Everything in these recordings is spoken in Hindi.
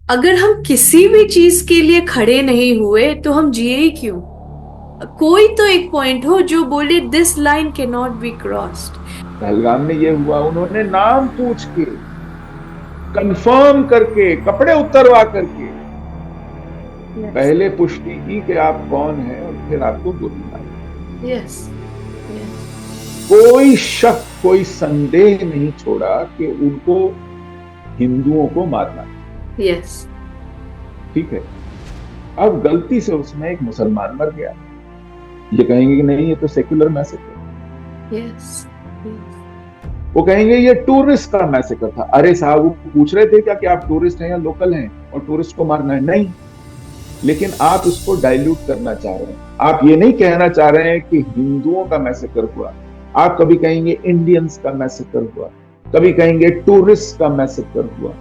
अगर हम किसी भी चीज के लिए खड़े नहीं हुए तो हम जिए ही क्यों? कोई तो एक पॉइंट हो जो बोले this line can not be crossed. Pahalgam में ये हुआ, उन्होंने नाम पूछ के, कंफर्म करके, कपड़े उतरवा करके यस। पहले पुष्टि की कि आप कौन हैं और फिर आपको गोली मारी। यस। यस। कोई शक, कोई संदेह नहीं छोड़ा कि उनको हिंदुओं को मारना है। यस। ठीक है। अब गलती से उसमें एक मुसलमान मर गया, ये कहेंगे कि नहीं ये तो सेक्युलर मैसेकर। यस। यस। वो कहेंगे ये टूरिस्ट का मैसेकर था। अरे साहब, वो पूछ रहे थे क्या कि आप टूरिस्ट हैं या लोकल हैं और टूरिस्ट को मारना है? नहीं। लेकिन आप इसको डाइल्यूट करना चाह रहे हैं। आप ये नहीं कहना चाह रहे हैं कि हिंदुओं का मैसेकर हुआ। आप कभी कहेंगे इंडियंस का मैसेकर हुआ, कभी कहेंगे टूरिस्ट का मैसेकर हुआ।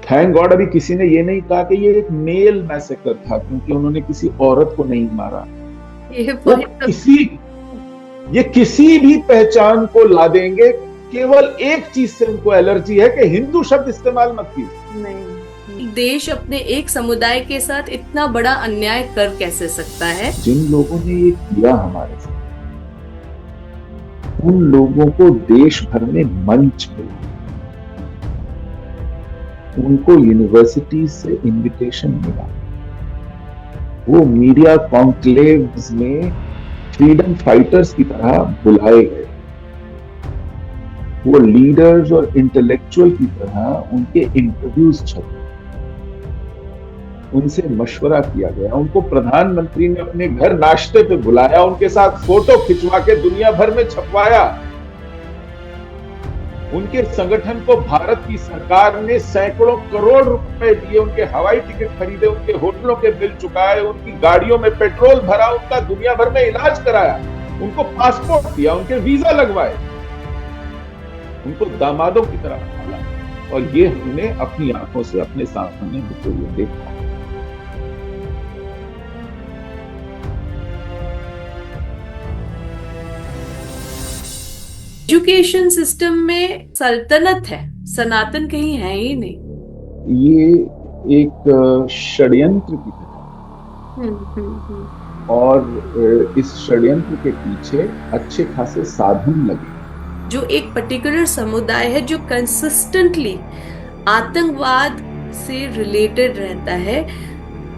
थैंक गॉड अभी किसी ने ये नहीं कहा कि ये एक मेल मैसेकर था, क्योंकि उन्होंने किसी औरत को नहीं मारा। ये वो पॉइंट तो किसी ये किसी भी पहचान को ला देंगे। केवल एक चीज से उनको एलर्जी है कि हिंदू शब्द इस्तेमाल मत कीजिए। नहीं। देश अपने एक समुदाय के साथ इतना बड़ा अन्याय कर कैसे सकता है? जिन लोगों ने ये किया हमारे साथ, उन लोगों को देश भर में मंच मिला, उनको यूनिवर्सिटी से इनविटेशन मिला, वो मीडिया कॉन्क्लेव्स में फ्रीडम फाइटर्स की तरह बुलाए गए, वो लीडर्स और इंटेलेक्चुअल की तरह उनके इंटरव्यूज छपे, उनसे मशवरा किया गया, उनको प्रधानमंत्री ने अपने घर नाश्ते पे बुलाया, उनके साथ फोटो खिंचवा के दुनिया भर में छपवाया। उनके संगठन को भारत की सरकार ने सैकड़ों करोड़ रुपए दिए, उनके हवाई टिकट खरीदे, उनके होटलों के बिल चुकाए, उनकी गाड़ियों में पेट्रोल भरा, उनका दुनिया भर में इलाज कराया, उनको पासपोर्ट दिया, उनके वीजा लगवाए, उनको दामादों की तरह पाला। और ये हमने अपनी आंखों से अपने सामने होते हुए देखा। एजुकेशन सिस्टम में सल्तनत है, सनातन कहीं है ही नहीं। ये एक षड्यंत्र की तरह, हम्म। और इस षड्यंत्र के पीछे अच्छे खासे साधन लगे। जो एक पर्टिकुलर समुदाय है जो कंसिस्टेंटली आतंकवाद से रिलेटेड रहता है,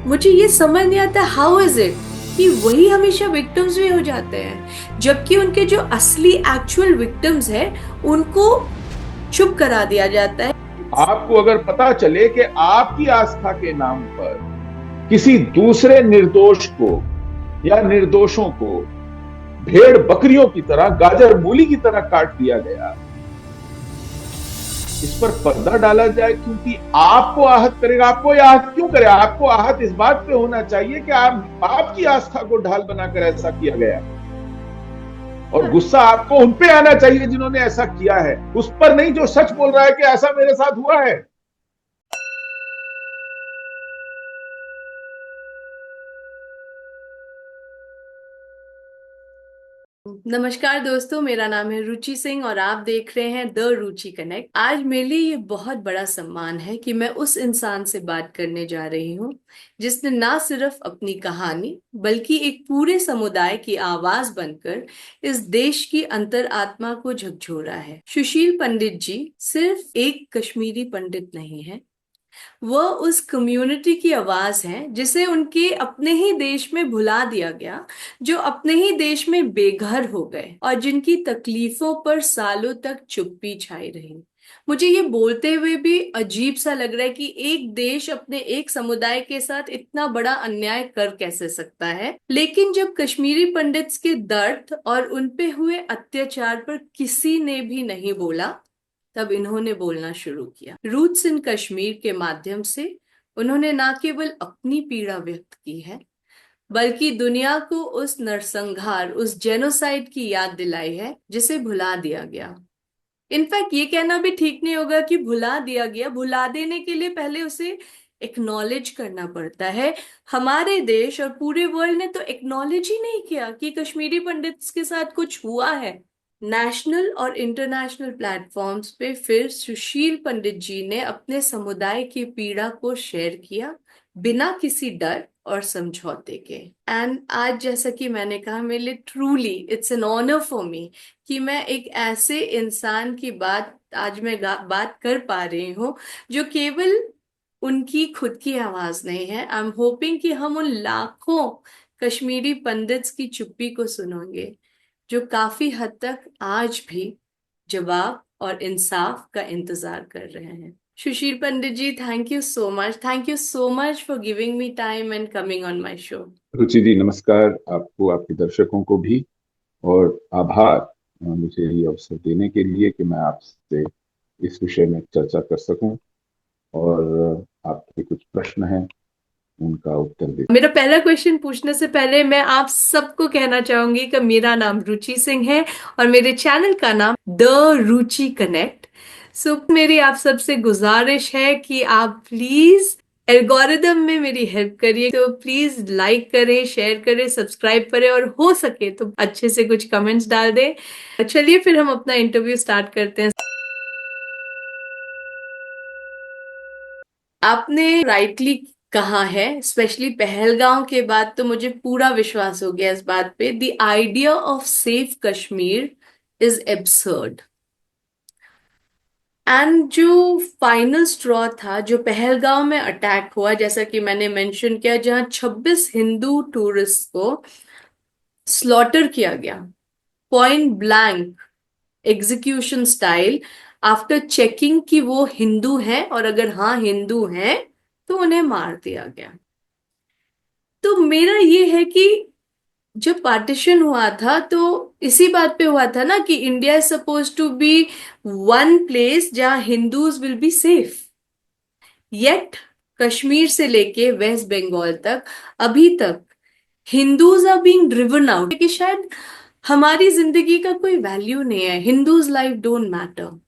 मुझे ये समझ नहीं आता हाउ इज इट कि वही हमेशा विक्टिम्स भी हो जाते हैं, जबकि उनके जो असली एक्चुअल विक्टिम्स है उनको चुप करा दिया जाता है। आपको अगर पता चले कि आपकी आस्था के नाम पर किसी दूसरे निर्दोष को या निर्दोषों को भेड़ बकरियों की तरह, गाजर मूली की तरह काट दिया गया, इस पर पर्दा डाला जाए क्योंकि आपको आहत करेगा। आपको यह आहत क्यों करे? आपको आहत इस बात पे होना चाहिए कि आपकी आस्था को ढाल बनाकर ऐसा किया गया, और गुस्सा आपको उन पे आना चाहिए जिन्होंने ऐसा किया है, उस पर नहीं जो सच बोल रहा है कि ऐसा मेरे साथ हुआ है। नमस्कार दोस्तों, मेरा नाम है रुचि सिंह और आप देख रहे हैं द रुचि कनेक्ट। आज मेरे लिए ये बहुत बड़ा सम्मान है कि मैं उस इंसान से बात करने जा रही हूँ जिसने ना सिर्फ अपनी कहानी बल्कि एक पूरे समुदाय की आवाज बनकर इस देश की अंतरात्मा को झकझोरा है। सुशील पंडित जी सिर्फ एक कश्मीरी पंडित नहीं है, वह उस कम्युनिटी की आवाज है जिसे उनके अपने ही देश में भुला दिया गया, जो अपने ही देश में बेघर हो गए और जिनकी तकलीफों पर सालों तक चुप्पी छाई रही। मुझे ये बोलते हुए भी अजीब सा लग रहा है कि एक देश अपने एक समुदाय के साथ इतना बड़ा अन्याय कर कैसे सकता है। लेकिन जब कश्मीरी पंडित्स के दर्द और उनपे हुए अत्याचार पर किसी ने भी नहीं बोला, तब इन्होंने बोलना शुरू किया। रूट्स इन कश्मीर के माध्यम से उन्होंने न केवल अपनी पीड़ा व्यक्त की है, बल्कि दुनिया को उस नरसंहार, उस जेनोसाइड की याद दिलाई है जिसे भुला दिया गया। इनफैक्ट ये कहना भी ठीक नहीं होगा कि भुला दिया गया। भुला देने के लिए पहले उसे एक्नॉलेज करना पड़ता है। हमारे देश और पूरे वर्ल्ड ने तो एक्नॉलेज ही नहीं किया कि कश्मीरी पंडित्स के साथ कुछ हुआ है। नेशनल और इंटरनेशनल प्लेटफॉर्म्स पे फिर सुशील पंडित जी ने अपने समुदाय की पीड़ा को शेयर किया, बिना किसी डर और समझौते के। एंड आज जैसा कि मैंने कहा, मेरे लिए truly it's an honour for me कि मैं एक ऐसे इंसान की बात आज मैं बात कर पा रही हूँ जो केवल उनकी खुद की आवाज नहीं है। आई एम होपिंग कि हम उन लाखों कश्मीरी पंडित्स की चुप्पी को सुनेंगे जो काफी हद तक आज भी जवाब और इंसाफ का इंतजार कर रहे हैं। Sushil Pandit ji, thank you so much for giving me time and coming on my show. Ruchi ji नमस्कार, आपको, आपके दर्शकों को भी, और आभार मुझे ये अवसर देने के लिए कि मैं आपसे इस विषय में चर्चा कर सकूं और आपके कुछ प्रश्न हैं उनका उत्तर दे। मेरा पहला क्वेश्चन पूछने से पहले मैं आप सबको कहना चाहूंगी कि मेरा नाम रुचि सिंह है और मेरे चैनल का नाम द रुचि कनेक्ट। सो मेरी आप सबसे गुजारिश है कि आप प्लीज एल्गोरिदम में मेरी हेल्प करिए। तो प्लीज लाइक करें, शेयर करें, सब्सक्राइब करें और हो सके तो अच्छे से कुछ कमेंट्स डाल दें। चलिए फिर हम अपना इंटरव्यू स्टार्ट करते हैं। आपने राइटली कहा है, स्पेशली पहलगांव के बाद तो मुझे पूरा विश्वास हो गया इस बात पे, the idea of safe Kashmir is absurd. And जो फाइनल स्ट्रॉ था, जो पहलगांव में अटैक हुआ, जैसा कि मैंने मेंशन किया, जहां 26 हिंदू टूरिस्ट को स्लॉटर किया गया, point blank, execution style, after checking कि वो हिंदू हैं और अगर हाँ हिंदू हैं तो उन्हें मार दिया गया। तो मेरा ये है कि जब पार्टीशन हुआ था तो इसी बात पे हुआ था ना कि India is suppose to be one place जहां Hindus will be safe. Yet Kashmir से लेके वेस्ट बंगाल तक अभी तक Hindus are being driven out, कि शायद हमारी जिंदगी का कोई वैल्यू नहीं है, Hindus life don't matter.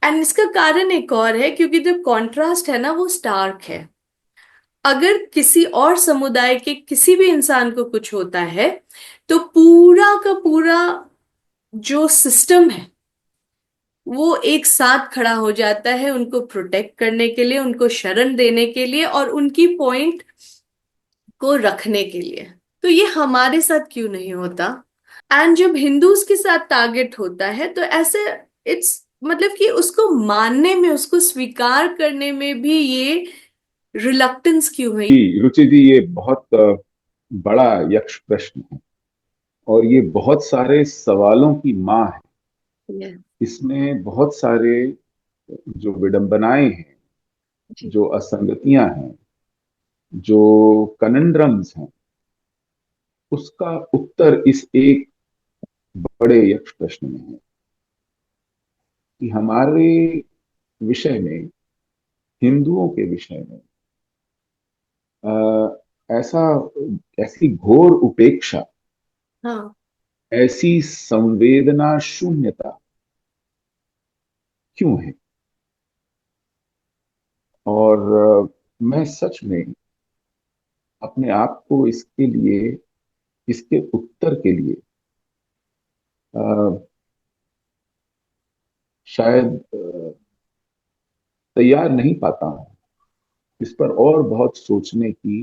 And इसका कारण एक और है, क्योंकि जो कॉन्ट्रास्ट है ना वो स्टार्क है। अगर किसी और समुदाय के किसी भी इंसान को कुछ होता है तो पूरा का पूरा जो सिस्टम है वो एक साथ खड़ा हो जाता है उनको प्रोटेक्ट करने के लिए, उनको शरण देने के लिए और उनकी पॉइंट को रखने के लिए। तो ये हमारे साथ क्यों नहीं होता? एंड जब हिंदूज के साथ टारगेट होता है तो ऐसे इट्स मतलब कि उसको मानने में, उसको स्वीकार करने में भी ये रिलक्टेंस क्यों है? जी रुचि जी, ये बहुत बड़ा यक्ष प्रश्न है और ये बहुत सारे सवालों की माँ है। Yeah. इसमें बहुत सारे जो विडंबनाएं हैं, जी। जो असंगतियां हैं, जो कनंड्रम्स हैं, उसका उत्तर इस एक बड़े यक्ष प्रश्न में है कि हमारे विषय में, हिंदुओं के विषय में ऐसा, ऐसी घोर उपेक्षा, हाँ। ऐसी संवेदना शून्यता क्यों है? और मैं सच में अपने आप को इसके लिए, इसके उत्तर के लिए अ, शायद तैयार नहीं पाता हूं। इस पर और बहुत सोचने की,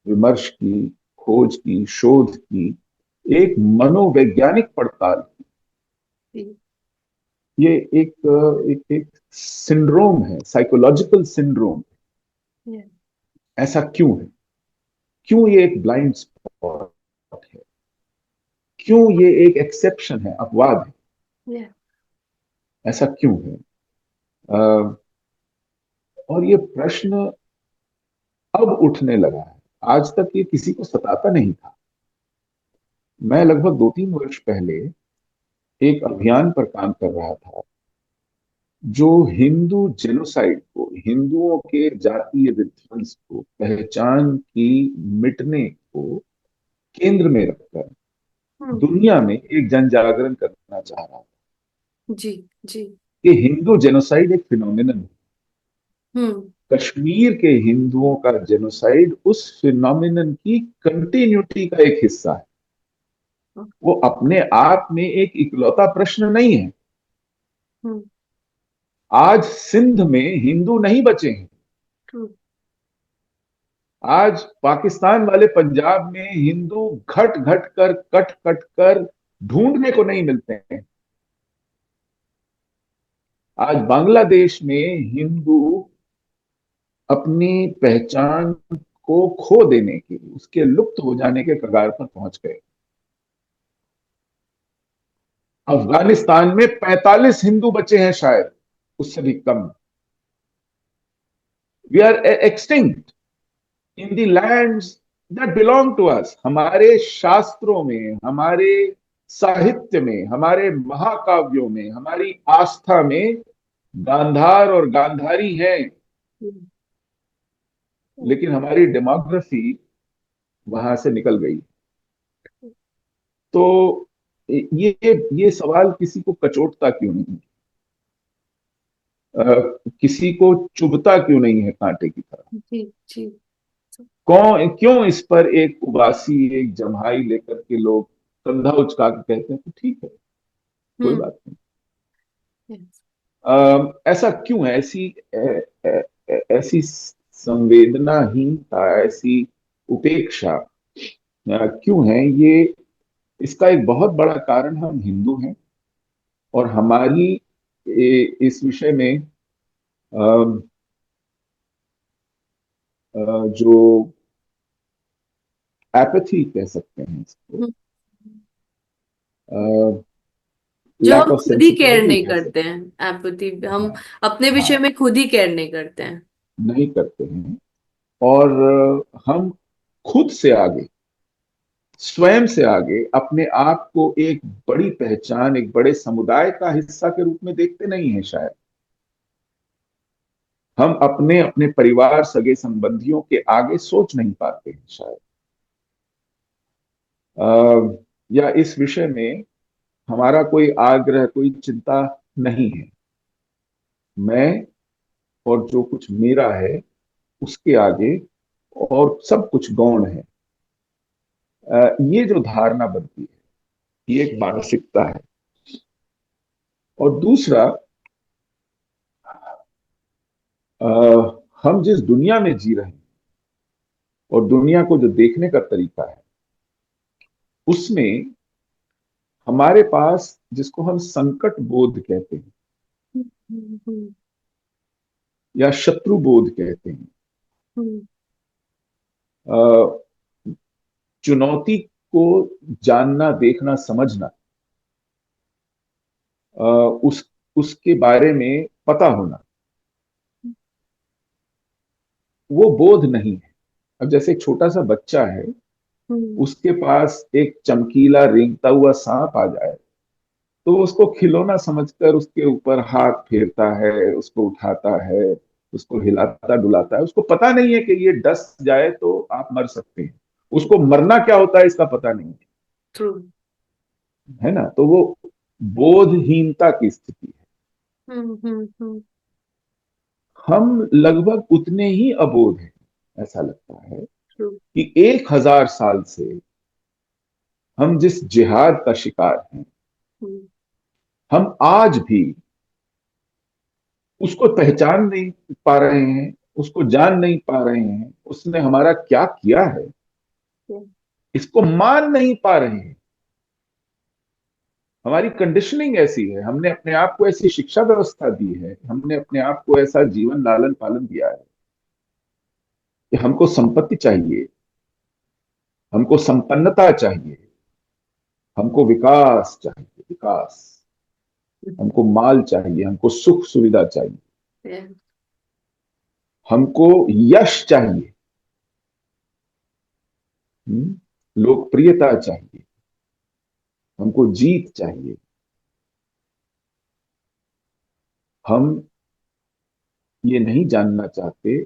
विमर्श की, खोज की, शोध की, एक मनोवैज्ञानिक पड़ताल। जी। ये एक सिंड्रोम है, साइकोलॉजिकल सिंड्रोम। Yeah. ऐसा क्यों है? क्यों ये एक ब्लाइंड स्पॉट है? क्यों ये एक एक्सेप्शन है, अपवाद है? Yeah. ऐसा क्यों है? अ, और ये प्रश्न अब उठने लगा है, आज तक ये किसी को सताता नहीं था। मैं लगभग 2-3 वर्ष पहले एक अभियान पर काम कर रहा था जो हिंदू जेनोसाइड को, हिंदुओं के जातीय विध्वंस को, पहचान की मिटने को केंद्र में रखकर हम्म। दुनिया में एक जन जागरण करना चाह रहा था जी। जी। कि हिंदू जेनोसाइड एक फिनोमिनन है। हम्म। कश्मीर के हिंदुओं का जेनोसाइड उस फिनोमिनन की कंटिन्यूटी का एक हिस्सा है। वो अपने आप में एक इकलौता प्रश्न नहीं है। हम्म। आज सिंध में हिंदू नहीं बचे हैं। ट्रू। आज पाकिस्तान वाले पंजाब में हिंदू घट घट कर, कट कट कर ढूंढने को नहीं मिलते हैं। आज बांग्लादेश में हिंदू अपनी पहचान को खो देने के, उसके लुप्त हो जाने के कगार पर पहुंच गए। अफगानिस्तान में 45 हिंदू बचे हैं शायद, उससे भी कम। We are extinct in the lands that belong to us. हमारे शास्त्रों में, हमारे साहित्य में, हमारे महाकाव्यों में, हमारी आस्था में गांधार और गांधारी हैं। लेकिन हमारी डेमोग्राफी वहां से निकल गई। तो ये सवाल किसी को कचोटता क्यों नहीं? किसी को चुभता क्यों नहीं है कांटे की तरह? जी जी। कौन क्यों इस पर एक उबासी, एक जम्हाई लेकर के लोग कंधा उचका के कहते हैं कि ठीक है, कोई हम्म। बात नहीं? Yes. ऐसा क्यों है? ऐसी संवेदनाहीनता, ऐसी उपेक्षा क्यों है? ये इसका एक बहुत बड़ा कारण हम हिंदू हैं। और हमारी इस विषय में जो एपैथी कह सकते हैं इसको, हम्म। जो लैक हम ऑफ खुद ही केयर सेंसिटिविटी नहीं कह करते सकते हैं, एम्पैथी हम हैं। अपने विषय हाँ, में खुद ही केयर नहीं करते हैं। नहीं करते हैं। और हम खुद से आगे, स्वयं से आगे अपने आप को एक बड़ी पहचान, एक बड़े समुदाय का हिस्सा के रूप में देखते नहीं है शायद। हम अपने अपने परिवार, सगे संबंधियों के आगे सोच नहीं पाते हैं शायद। या इस विषय में हमारा कोई आग्रह, कोई चिंता नहीं है। मैं और जो कुछ मेरा है उसके आगे और सब कुछ गौण है। ये जो धारणा बनती है, ये एक मानसिकता है। और दूसरा, हम जिस दुनिया में जी रहे हैं और दुनिया को जो देखने का तरीका है, उसमें हमारे पास जिसको हम संकट बोध कहते हैं हम्म। या शत्रु बोध कहते हैं, हम्म। अ, चुनौती को जानना, देखना, समझना, अ, उस उसके बारे में पता होना, वो बोध नहीं है। अब जैसे एक छोटा सा बच्चा है, हम्म। उसके पास एक चमकीला रेंगता हुआ सांप आ जाए तो वो उसको खिलौना समझकर उसके ऊपर हाथ फेरता है, उसको उठाता है, उसको हिलाता डुलाता है। उसको पता नहीं है कि ये डस जाए तो आप मर सकते हैं। उसको मरना क्या होता है इसका पता नहीं ट्रू। है ना? तो वो बोधहीनता की स्थिति है। हम्म। हम लगभग उतने ही अबोध हैं, ऐसा लगता है ट्रू। कि 1000 साल से हम जिस जिहाद का शिकार हैं, हम्म। हम आज भी उसको पहचान नहीं पा रहे हैं, उसको जान नहीं पा रहे हैं, उसने हमारा क्या किया है इसको मान नहीं पा रहे हैं। हमारी कंडीशनिंग ऐसी है, हमने अपने आप को ऐसी शिक्षा व्यवस्था दी है, हमने अपने आप को ऐसा जीवन लालन पालन दिया है कि हमको संपत्ति चाहिए, हमको संपन्नता चाहिए, हमको विकास चाहिए, विकास, हमको माल चाहिए, हमको सुख सुविधा चाहिए, हमको यश चाहिए, लोकप्रियता चाहिए, हमको जीत चाहिए। हम ये नहीं जानना चाहते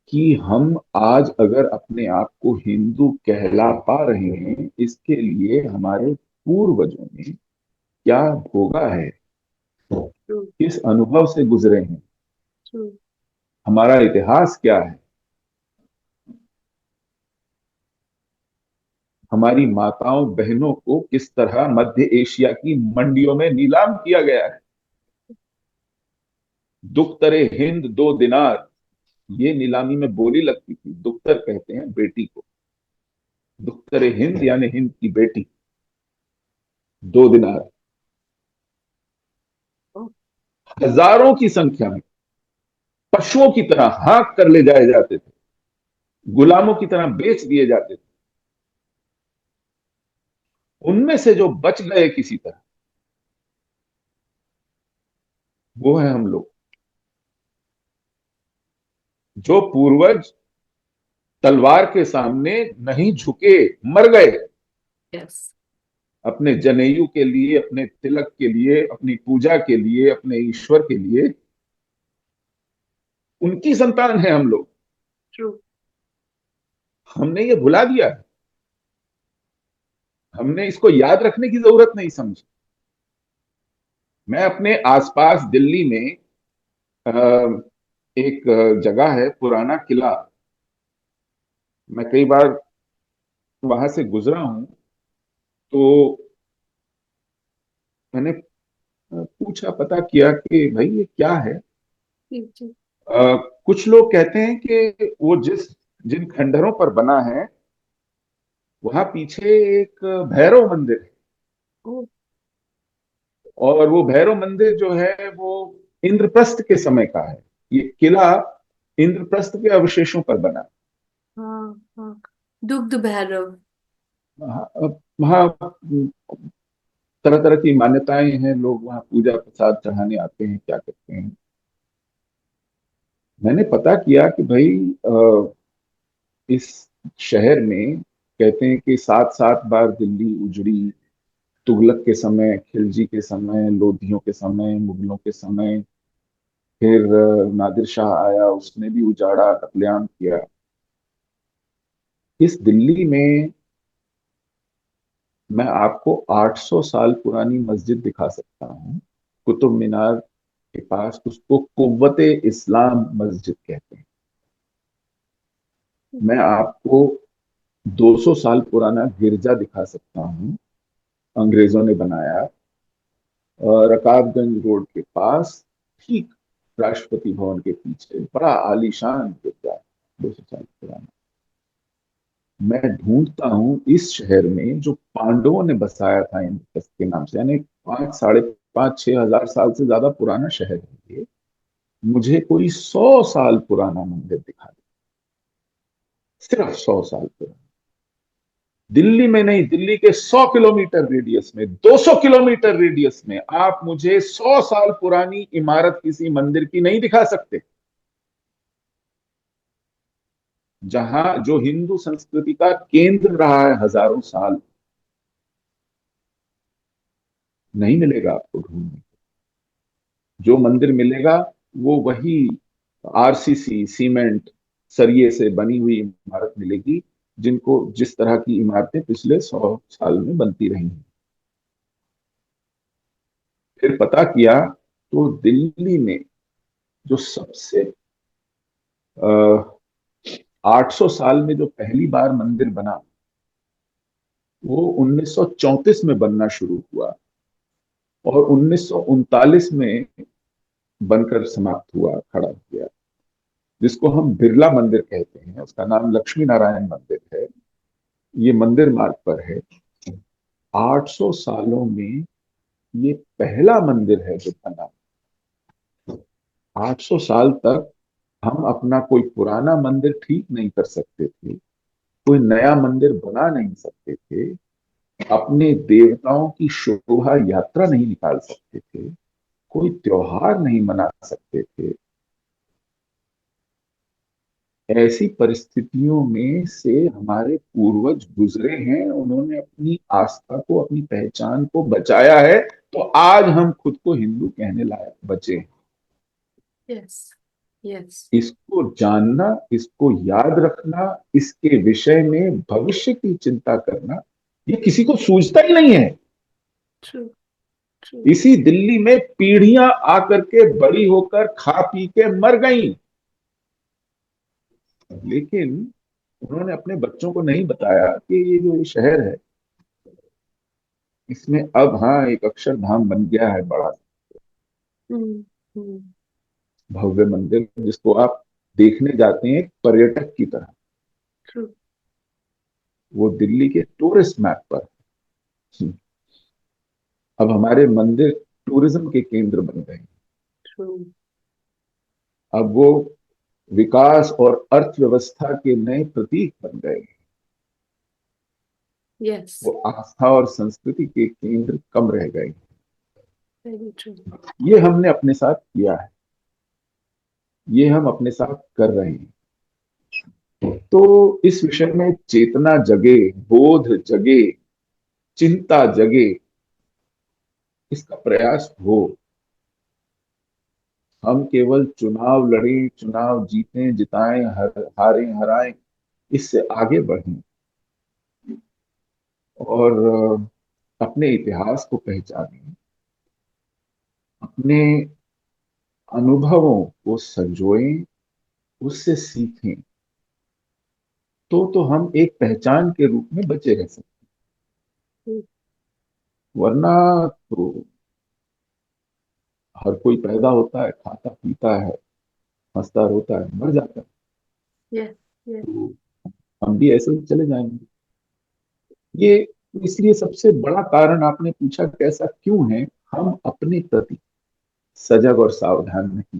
कि हम आज अगर अपने आप को हिंदू कहला पा रहे हैं, इसके लिए हमारे पूर्वजों ने क्या भोगा है, ट्रू। किस अनुभव से गुजरे हैं, ट्रू। हमारा इतिहास क्या है। हमारी माताओं बहनों को किस तरह मध्य एशिया की मंडियों में नीलाम किया गया है। दुख्तरे हिंद 2 दिनार, ये नीलामी में बोली लगती थी। दुख्तर कहते हैं बेटी को, दुख्तरे हिंद यानी हिंद की बेटी, 2 दिनार। हजारों की संख्या में पशुओं की तरह हाँक कर ले जाए जाते थे, गुलामों की तरह बेच दिए जाते थे। उनमें से जो बच गए किसी तरह, वो है हम लोग। जो पूर्वज तलवार के सामने नहीं झुके, मर गए यस। अपने जनेयू के लिए, अपने तिलक के लिए, अपनी पूजा के लिए, अपने ईश्वर के लिए, उनकी संतान है हम लोग। ट्रू। हमने ये भुला दिया है। हमने इसको याद रखने की जरूरत नहीं समझी। मैं अपने आसपास दिल्ली में अ, एक जगह है, पुराना किला। मैं कई बार वहां से गुजरा हूं, तो मैंने पूछा, पता किया कि भाई ये क्या है। जी जी। कुछ लोग कहते हैं कि वो जिन खंडहरों पर बना है, वहां पीछे एक भैरव मंदिर है। ओ। और वो भैरव मंदिर जो है वो इंद्रप्रस्थ के समय का है। ये किला इंद्रप्रस्थ के अवशेषों पर बना है। हाँ हाँ। दुग्ध भैरव। वहाँ तरह तरह की मान्यताएं हैं, लोग वहाँ पूजा प्रसाद चढ़ाने आते हैं, क्या करते हैं। मैंने पता किया कि भाई इस शहर में कहते हैं कि 7 7 बार दिल्ली उजड़ी। तुगलक के समय, खिलजी के समय, लोधियों के समय, मुगलों के समय, फिर नादिर शाह आया, उसने भी उजाड़ा, कत्लेआम किया। इस दिल्ली में मैं आपको 800 साल पुरानी मस्जिद दिखा सकता हूँ, कुतुब मीनार के पास। उसको कुव्वते इस्लाम मस्जिद कहते हैं। मैं आपको 200 साल पुराना गिरजा दिखा सकता हूँ, अंग्रेजों ने बनाया, रकाबगंज रोड के पास, ठीक राष्ट्रपति भवन के पीछे, बड़ा आलीशान गिरजा, 200 साल पुराना। मैं ढूंढता हूँ इस शहर में जो पांडवों ने बसाया था इंद्रप्रस्थ के नाम से, यानी 5 5 6 5 6 हजार साल से ज्यादा पुराना शहर है ये। मुझे कोई 100 साल पुराना मंदिर दिखा दे, सिर्फ 100 साल पुराना। दिल्ली में नहीं, दिल्ली के 100 किलोमीटर रेडियस में, 200 किलोमीटर रेडियस में आप मुझे 100 साल पुरानी इमारत किसी मंदिर की नहीं दिखा सकते। जहां जो हिंदू संस्कृति का केंद्र रहा है हजारों साल, नहीं मिलेगा आपको ढूंढने। जो मंदिर मिलेगा वो वही आरसीसी, सीमेंट, सरिये से बनी हुई इमारत मिलेगी, जिनको जिस तरह की इमारतें पिछले 100 साल में बनती रही हैं। फिर पता किया तो दिल्ली में जो सबसे 800 साल में जो पहली बार मंदिर बना, वो 1934 में बनना शुरू हुआ और 1939 में बनकर समाप्त हुआ, खड़ा हो गया, जिसको हम बिरला मंदिर कहते हैं। उसका नाम लक्ष्मी नारायण मंदिर है। ये मंदिर मार्ग पर है। 800 सालों में ये पहला मंदिर है जो बना। 800 साल तक हम अपना कोई पुराना मंदिर ठीक नहीं कर सकते थे, कोई नया मंदिर बना नहीं सकते थे, अपने देवताओं की शोभा यात्रा नहीं निकाल सकते थे, कोई त्योहार नहीं मना सकते थे। ऐसी परिस्थितियों में से हमारे पूर्वज गुजरे हैं, उन्होंने अपनी आस्था को, अपनी पहचान को बचाया है, तो आज हम खुद को हिंदू कहने लायक बचे हैं। यस। यस। इसको जानना, इसको याद रखना, इसके विषय में भविष्य की चिंता करना, ये किसी को सूझता ही नहीं है। ट्रू। ट्रू। इसी दिल्ली में पीढ़ियां आकर के बड़ी होकर खा पी के मर गई, लेकिन उन्होंने अपने बच्चों को नहीं बताया कि ये जो ये शहर है, इसमें अब हाँ एक अक्षरधाम बन गया है, बड़ा हम्म। हम्म। भव्य मंदिर जिसको आप देखने जाते हैं एक पर्यटक की तरह। ट्रू। वो दिल्ली के टूरिस्ट मैप पर है। अब हमारे मंदिर टूरिज्म के केंद्र बन गए हैं। ट्रू। अब वो विकास और अर्थव्यवस्था के नए प्रतीक बन गए हैं। यस। वो आस्था और संस्कृति के केंद्र कम रह गए। Very true. ये हमने अपने साथ किया है, ये हम अपने साथ कर रहे हैं। तो इस विषय में चेतना जगे, बोध जगे, चिंता जगे, इसका प्रयास हो। हम केवल चुनाव लड़ें, चुनाव जीतें जिताएं, हारें हराएं, इससे आगे बढ़ें और अपने इतिहास को पहचानें, अपने अनुभवों को संजोएं, उससे सीखें। तो हम एक पहचान के रूप में बचे रह सकते। वरना तो हर कोई पैदा होता है, खाता पीता है, हंसता रोता है, मर जाता है। यस। यस। तो हम भी ऐसे ही चले जाएंगे। ये इसलिए सबसे बड़ा कारण आपने पूछा कैसा क्यों है, हम अपने प्रति सजग और सावधान नहीं,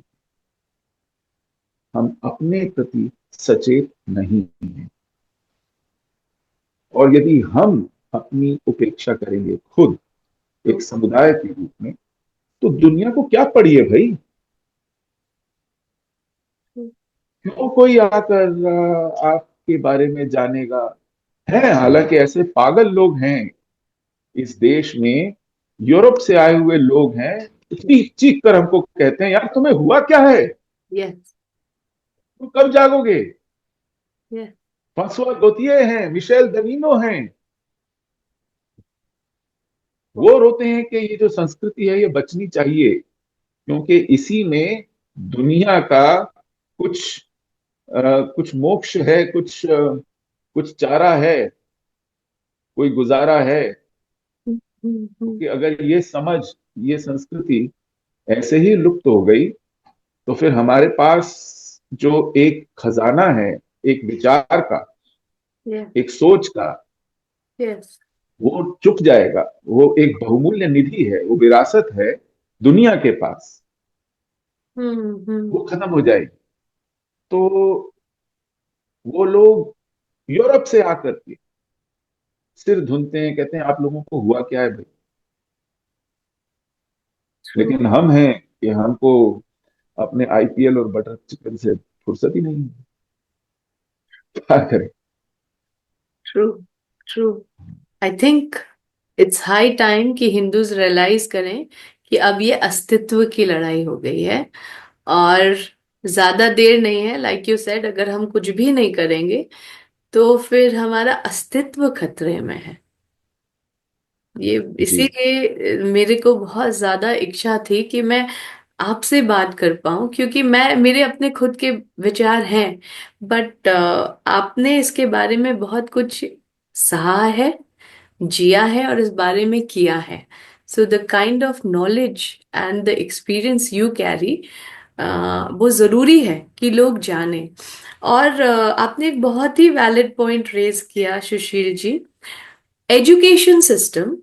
हम अपने प्रति सचेत नहीं हैं। और यदि हम अपनी उपेक्षा करेंगे खुद एक समुदाय के रूप में, तो दुनिया को क्या पड़ी है भाई। क्यों कोई आकर आपके बारे में जानेगा। है हालांकि ऐसे पागल लोग हैं इस देश में, यूरोप से आए हुए लोग हैं, इतनी चीख कर हमको कहते हैं यार तुम्हें हुआ क्या है, यस। तुम कब जागोगे। यस। फ्रांसुआ गोतिये हैं, मिशेल दनीनो हैं, वो रोते हैं कि ये जो संस्कृति है ये बचनी चाहिए, क्योंकि इसी में दुनिया का कुछ कुछ मोक्ष है, कुछ चारा है, कोई गुजारा है। क्योंकि अगर ये समझ, ये संस्कृति ऐसे ही लुप्त हो गई, तो फिर हमारे पास जो एक खजाना है, एक विचार का, यस। एक सोच का, यस। वो चुक जाएगा। वो एक बहुमूल्य निधि है, वो विरासत है दुनिया के पास, हम्म। हम्म। वो खत्म हो जाएगी। तो वो लोग यूरोप से आकर के सिर धुनते हैं, कहते हैं आप लोगों को हुआ क्या है भाई। ट्रू। लेकिन हम हैं कि हमको अपने आईपीएल और बटर चिकन से फुर्सत ही नहीं है। क्या करें। True. True. I think it's high time कि हिंदूज रियलाइज करें कि अब ये अस्तित्व की लड़ाई हो गई है, और ज्यादा देर नहीं है। लाइक यू सेड, अगर हम कुछ भी नहीं करेंगे तो फिर हमारा अस्तित्व खतरे में है। ये जी। इसीलिए मेरे को बहुत ज्यादा इच्छा थी कि मैं आपसे बात कर पाऊं, क्योंकि मैं, मेरे अपने खुद के विचार हैं, बट आपने इसके बारे में बहुत कुछ सहा है, जिया है और इस बारे में किया है। So the kind of knowledge and the experience you carry, वो जरूरी है कि लोग जाने। और आपने एक बहुत ही वैलिड पॉइंट रेज किया Sushil ji. Education system,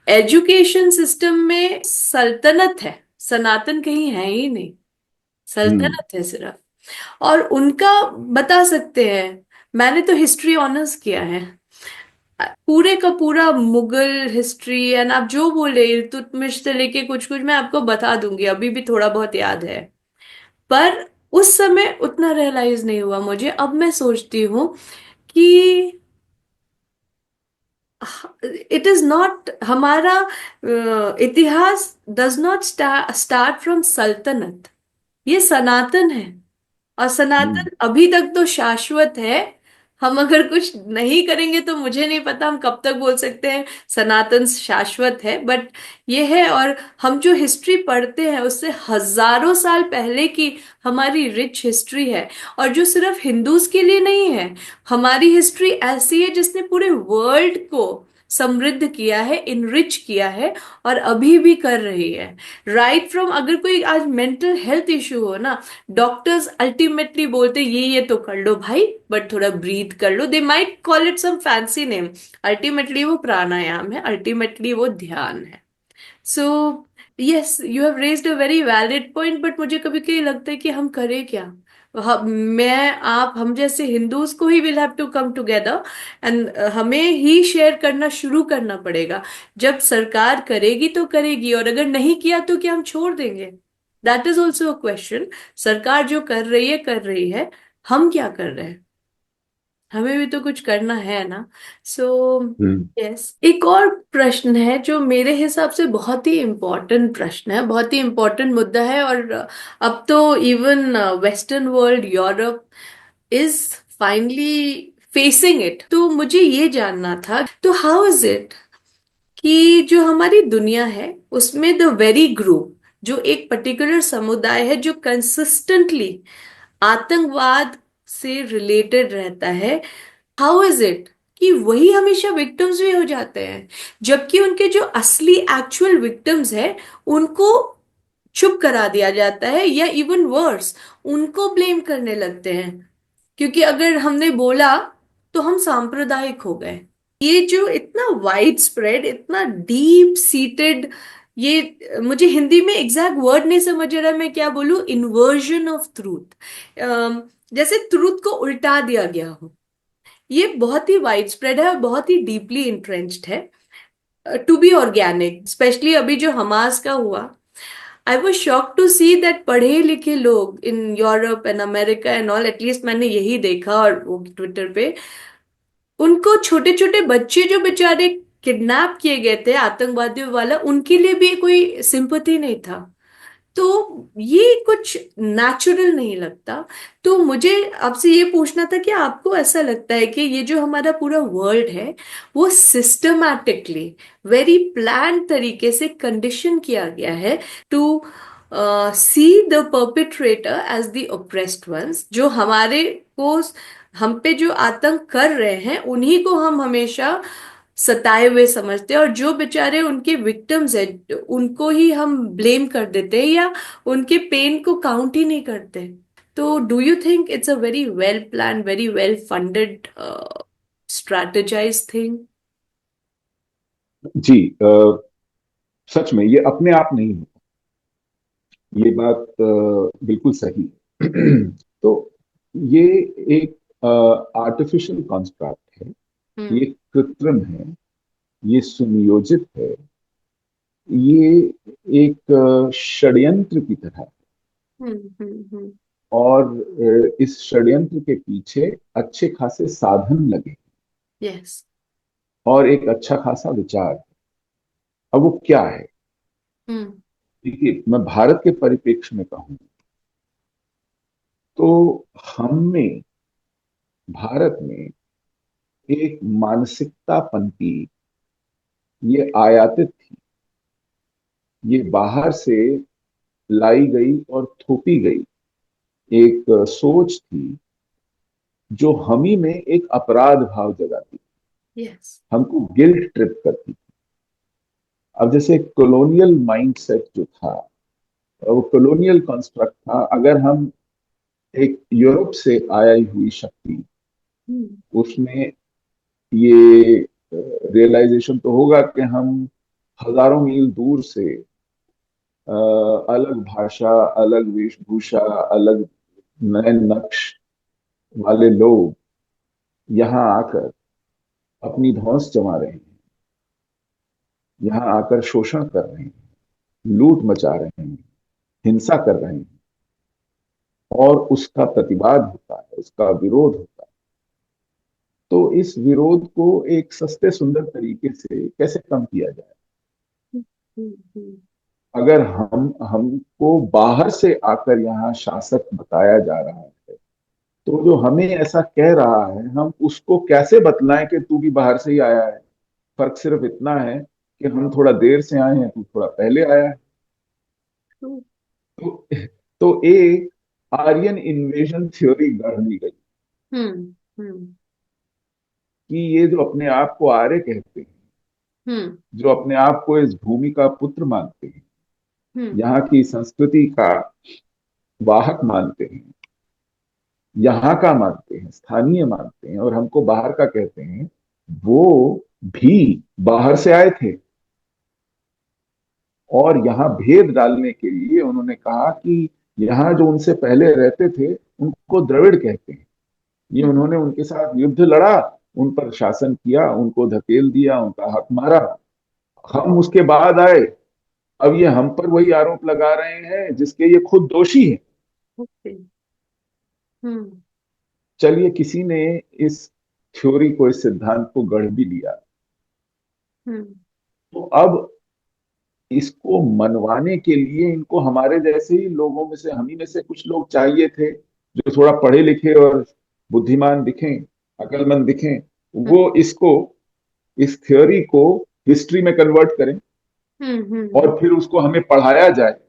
education system में सल्तनत है, सनातन कहीं है ही नहीं, हम्म। सल्तनत है सिर्फ। और उनका बता सकते हैं, मैंने तो हिस्ट्री ऑनर्स किया है, पूरे का पूरा मुगल हिस्ट्री एंड आप जो बोले इल्तुतमिश से लेके कुछ कुछ मैं आपको बता दूंगी, अभी भी थोड़ा बहुत याद है। पर उस समय उतना रियलाइज नहीं हुआ मुझे। अब मैं सोचती हूँ कि इट इज नॉट हमारा इतिहास डज नॉट स्टार्ट फ्रॉम सल्तनत, ये सनातन है। और हम्म। सनातन अभी तक तो शाश्वत है, हम अगर कुछ नहीं करेंगे तो मुझे नहीं पता हम कब तक बोल सकते हैं सनातन शाश्वत है, बट ये है। और हम जो हिस्ट्री पढ़ते हैं उससे हजारों साल पहले की हमारी रिच हिस्ट्री है, और जो सिर्फ हिंदूज के लिए नहीं है। हमारी हिस्ट्री ऐसी है जिसने पूरे वर्ल्ड को समृद्ध किया है, इनरिच किया है, और अभी भी कर रही है। राइट फ्रॉम, अगर कोई आज मेंटल हेल्थ इशू हो ना, डॉक्टर्स अल्टीमेटली बोलते ये तो कर लो भाई, बट थोड़ा ब्रीथ कर लो। They might call it some fancy name, ultimately वो प्राणायाम है, अल्टीमेटली वो ध्यान है। So yes, you have raised a very valid point, but मुझे कभी कभी लगता है कि हम करें क्या। मैं, आप, हम जैसे हिंदूज को ही will have to come together, and हमें ही शेयर करना शुरू करना पड़ेगा। जब सरकार करेगी तो करेगी, और अगर नहीं किया तो क्या हम छोड़ देंगे? That is also a question. सरकार जो कर रही है, हम क्या कर रहे हैं? हमें भी तो कुछ करना है ना। सो हम्म। यस, एक और प्रश्न है जो मेरे हिसाब से बहुत ही इम्पोर्टेंट प्रश्न है, बहुत ही इम्पोर्टेंट मुद्दा है, और अब तो even western world, Europe is finally facing it. तो मुझे ये जानना था, तो हाउ इज इट कि जो हमारी दुनिया है उसमें द वेरी ग्रुप, जो एक पर्टिकुलर समुदाय है जो कंसिस्टेंटली आतंकवाद से रिलेटेड रहता है, हाउ इज इट कि वही हमेशा विक्टिम्स भी हो जाते हैं, जबकि उनके जो असली एक्चुअल विक्टिम्स है उनको चुप करा दिया जाता है, या इवन वर्स, उनको ब्लेम करने लगते हैं, क्योंकि अगर हमने बोला तो हम सांप्रदायिक हो गए। ये जो इतना वाइड स्प्रेड, इतना डीप सीटेड, ये मुझे हिंदी में एग्जैक्ट वर्ड नहीं समझ आ रहा मैं क्या बोलूं, इन्वर्जन ऑफ ट्रूथ, जैसे ट्रूथ को उल्टा दिया गया हो, ये बहुत ही वाइड स्प्रेड है और बहुत ही डीपली इंट्रेंच्ड है। टू बी ऑर्गेनिक, स्पेशली अभी जो हमास का हुआ, I was shock to see that पढ़े लिखे लोग in Europe and America and all, at least मैंने यही देखा, और वो ट्विटर पे उनको छोटे छोटे बच्चे जो बेचारे किडनैप किए गए थे आतंकवादियों वाला, उनके लिए भी कोई सिंपैथी नहीं था। तो ये कुछ नेचुरल नहीं लगता। तो मुझे आपसे ये पूछना था कि आपको ऐसा लगता है कि ये जो हमारा पूरा वर्ल्ड है वो सिस्टमैटिकली, वेरी प्लान तरीके से कंडीशन किया गया है to see the perpetrator as the oppressed ones, जो हमारे को, हम पे जो आतंक कर रहे हैं उन्हीं को हम हमेशा सताए हुए समझते हैं, और जो बेचारे उनके विक्टिम्स है उनको ही हम ब्लेम कर देते हैं, या उनके पेन को काउंट ही नहीं करते। तो do you think it's a very well plan, very well funded, strategize thing? जी, सच में ये अपने आप नहीं होता। ये बात बिल्कुल सही है। तो ये एक आर्टिफिशियल कॉन्स्ट्रक्ट है, हम्म ये कृत्रिम है, ये सुनियोजित है, ये एक षड्यंत्र की तरह है। हम्म। और इस षड्यंत्र के पीछे अच्छे खासे साधन लगे यस। और एक अच्छा खासा विचार। अब वो क्या है? हम्म देखिए, मैं भारत के परिप्रेक्ष्य में कहूँ तो हम में, भारत में एक मानसिकता पनपी, ये आयातित थी, ये बाहर से लाई गई और थोपी गई एक सोच थी, जो हम ही में एक अपराध भाव जगाती, यस। हमको गिल्ट ट्रिप करती। अब जैसे कॉलोनियल माइंडसेट जो था, वो कॉलोनियल कंस्ट्रक्ट था। अगर हम एक यूरोप से आई हुई शक्ति, हम्म उसमें ये रियलाइजेशन तो होगा कि हम हजारों मील दूर से अलग भाषा, अलग वेशभूषा, अलग नए नक्श वाले लोग यहाँ आकर अपनी धौंस जमा रहे हैं, यहाँ आकर शोषण कर रहे हैं, लूट मचा रहे हैं, हिंसा कर रहे हैं, और उसका प्रतिवाद होता है, उसका विरोध होता है। तो इस विरोध को एक सस्ते सुंदर तरीके से कैसे कम किया जाए? हम्म। अगर हमको बाहर से आकर यहाँ शासक बताया जा रहा है, तो तो जो हमें ऐसा कह रहा है, हम उसको कैसे बतलाएं कि तू भी बाहर से ही आया है। फर्क सिर्फ इतना है कि हम थोड़ा देर से आए हैं, तू थोड़ा पहले आया है। ट्रू। तो एक आर्यन इन्वेजन थ्योरी गढ़ ली गई हम्म। हम्म। कि ये जो अपने आप को आर्य कहते हैं, हम्म। जो अपने आप को इस भूमि का पुत्र मानते हैं, हम्म। यहाँ की संस्कृति का वाहक मानते हैं, यहाँ का मानते हैं, स्थानीय मानते हैं, और हमको बाहर का कहते हैं, वो भी बाहर से आए थे। और यहाँ भेद डालने के लिए उन्होंने कहा कि यहाँ जो उनसे पहले रहते थे उनको द्रविड़ कहते हैं। ये हम्म। उन्होंने उनके साथ युद्ध लड़ा, उन पर शासन किया, उनको धकेल दिया, उनका हक मारा। हम उसके बाद आए, अब ये हम पर वही आरोप लगा रहे हैं जिसके ये खुद दोषी हैं। ओके। हम्म। चलिए, किसी ने इस थ्योरी को, इस सिद्धांत को गढ़ भी लिया, हम्म। तो अब इसको मनवाने के लिए इनको हमारे जैसे ही लोगों में से, हम ही में से कुछ लोग चाहिए थे जो थोड़ा पढ़े लिखे और बुद्धिमान दिखें, अक्लमंद दिखें। हम्म। वो इसको, इस थ्योरी को हिस्ट्री में कन्वर्ट करें, हम्म। और फिर उसको हमें पढ़ाया जाए,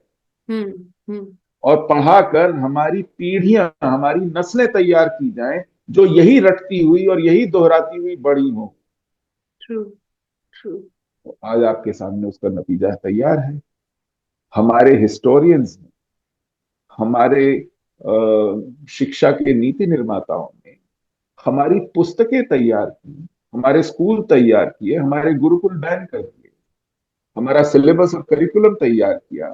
हम्म। हम्म। और पढ़ाकर हमारी पीढ़ियां, हमारी नस्लें तैयार की जाएं जो यही रटती हुई और यही दोहराती हुई बड़ी हो। ट्रू। ट्रू। तो आज आपके सामने उसका नतीजा तैयार है। हमारे हिस्टोरियंस, हमारे शिक्षा के नीति निर्माताओं ने हमारी पुस्तकें तैयार की, हमारे स्कूल तैयार किए, हमारे गुरुकुल बैन कर दिए, हमारा सिलेबस और करिकुलम तैयार किया,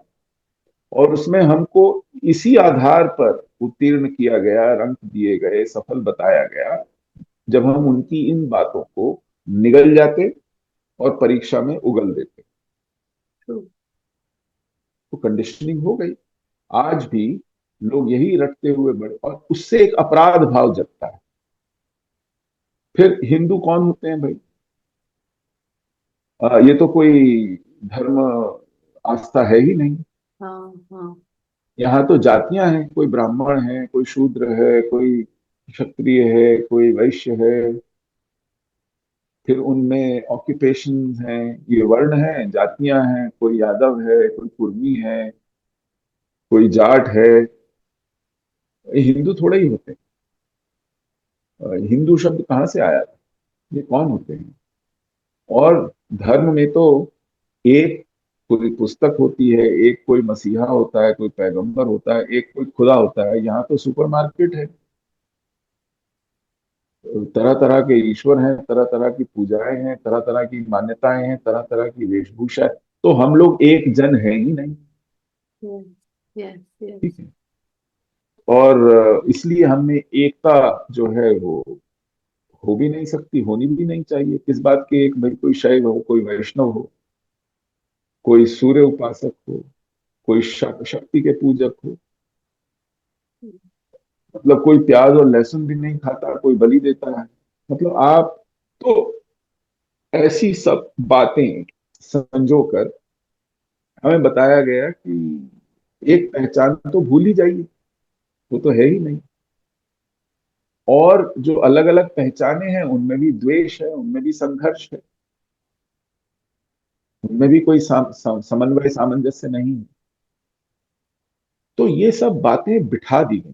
और उसमें हमको इसी आधार पर उत्तीर्ण किया गया, रंक दिए गए, सफल बताया गया। जब हम उनकी इन बातों को निगल जाते और परीक्षा में उगल देते, ट्रू। तो कंडीशनिंग हो गई। आज भी लोग यही रटते हुए बड़े, और उससे एक अपराध भाव जगता है। फिर हिंदू कौन होते हैं भाई? ये तो कोई धर्म आस्था है ही नहीं। हाँ हाँ। यहाँ तो जातियां हैं, कोई ब्राह्मण है, कोई शूद्र है, कोई क्षत्रिय है, कोई वैश्य है। फिर उनमें ऑक्यूपेशन हैं, ये वर्ण हैं, जातियां हैं, कोई यादव है, कोई कुर्मी है, कोई जाट है। ये हिंदू थोड़े ही होते हैं। हिंदू शब्द कहाँ से आया था? ये कौन होते हैं? और धर्म में तो एक कोई पुस्तक होती है, एक कोई मसीहा होता है, कोई पैगंबर होता है, एक कोई खुदा होता है। यहाँ तो सुपरमार्केट है, तरह तरह के ईश्वर हैं, तरह तरह की पूजाएं हैं, तरह तरह की मान्यताएं हैं, तरह तरह की वेशभूषा है। तो हम लोग एक जन है ही नहीं। यस यस ठीक यस। है। और इसलिए हमें एकता जो है वो हो भी नहीं सकती, होनी भी नहीं चाहिए। किस बात की एक भाई, कोई शैव हो, कोई वैष्णव हो, कोई सूर्य उपासक हो, कोई शक्ति के पूजक हो, मतलब कोई प्याज और लहसुन भी नहीं खाता, कोई बलि देता है। मतलब आप, तो ऐसी सब बातें संजो कर हमें बताया गया कि एक पहचान तो भूल ही जाइए, वो तो है ही नहीं। और जो अलग अलग पहचाने हैं उनमें भी द्वेष है, उनमें भी संघर्ष है, उनमें भी कोई समन्वय, सामंजस्य नहीं है। तो ये सब बातें बिठा दी गई,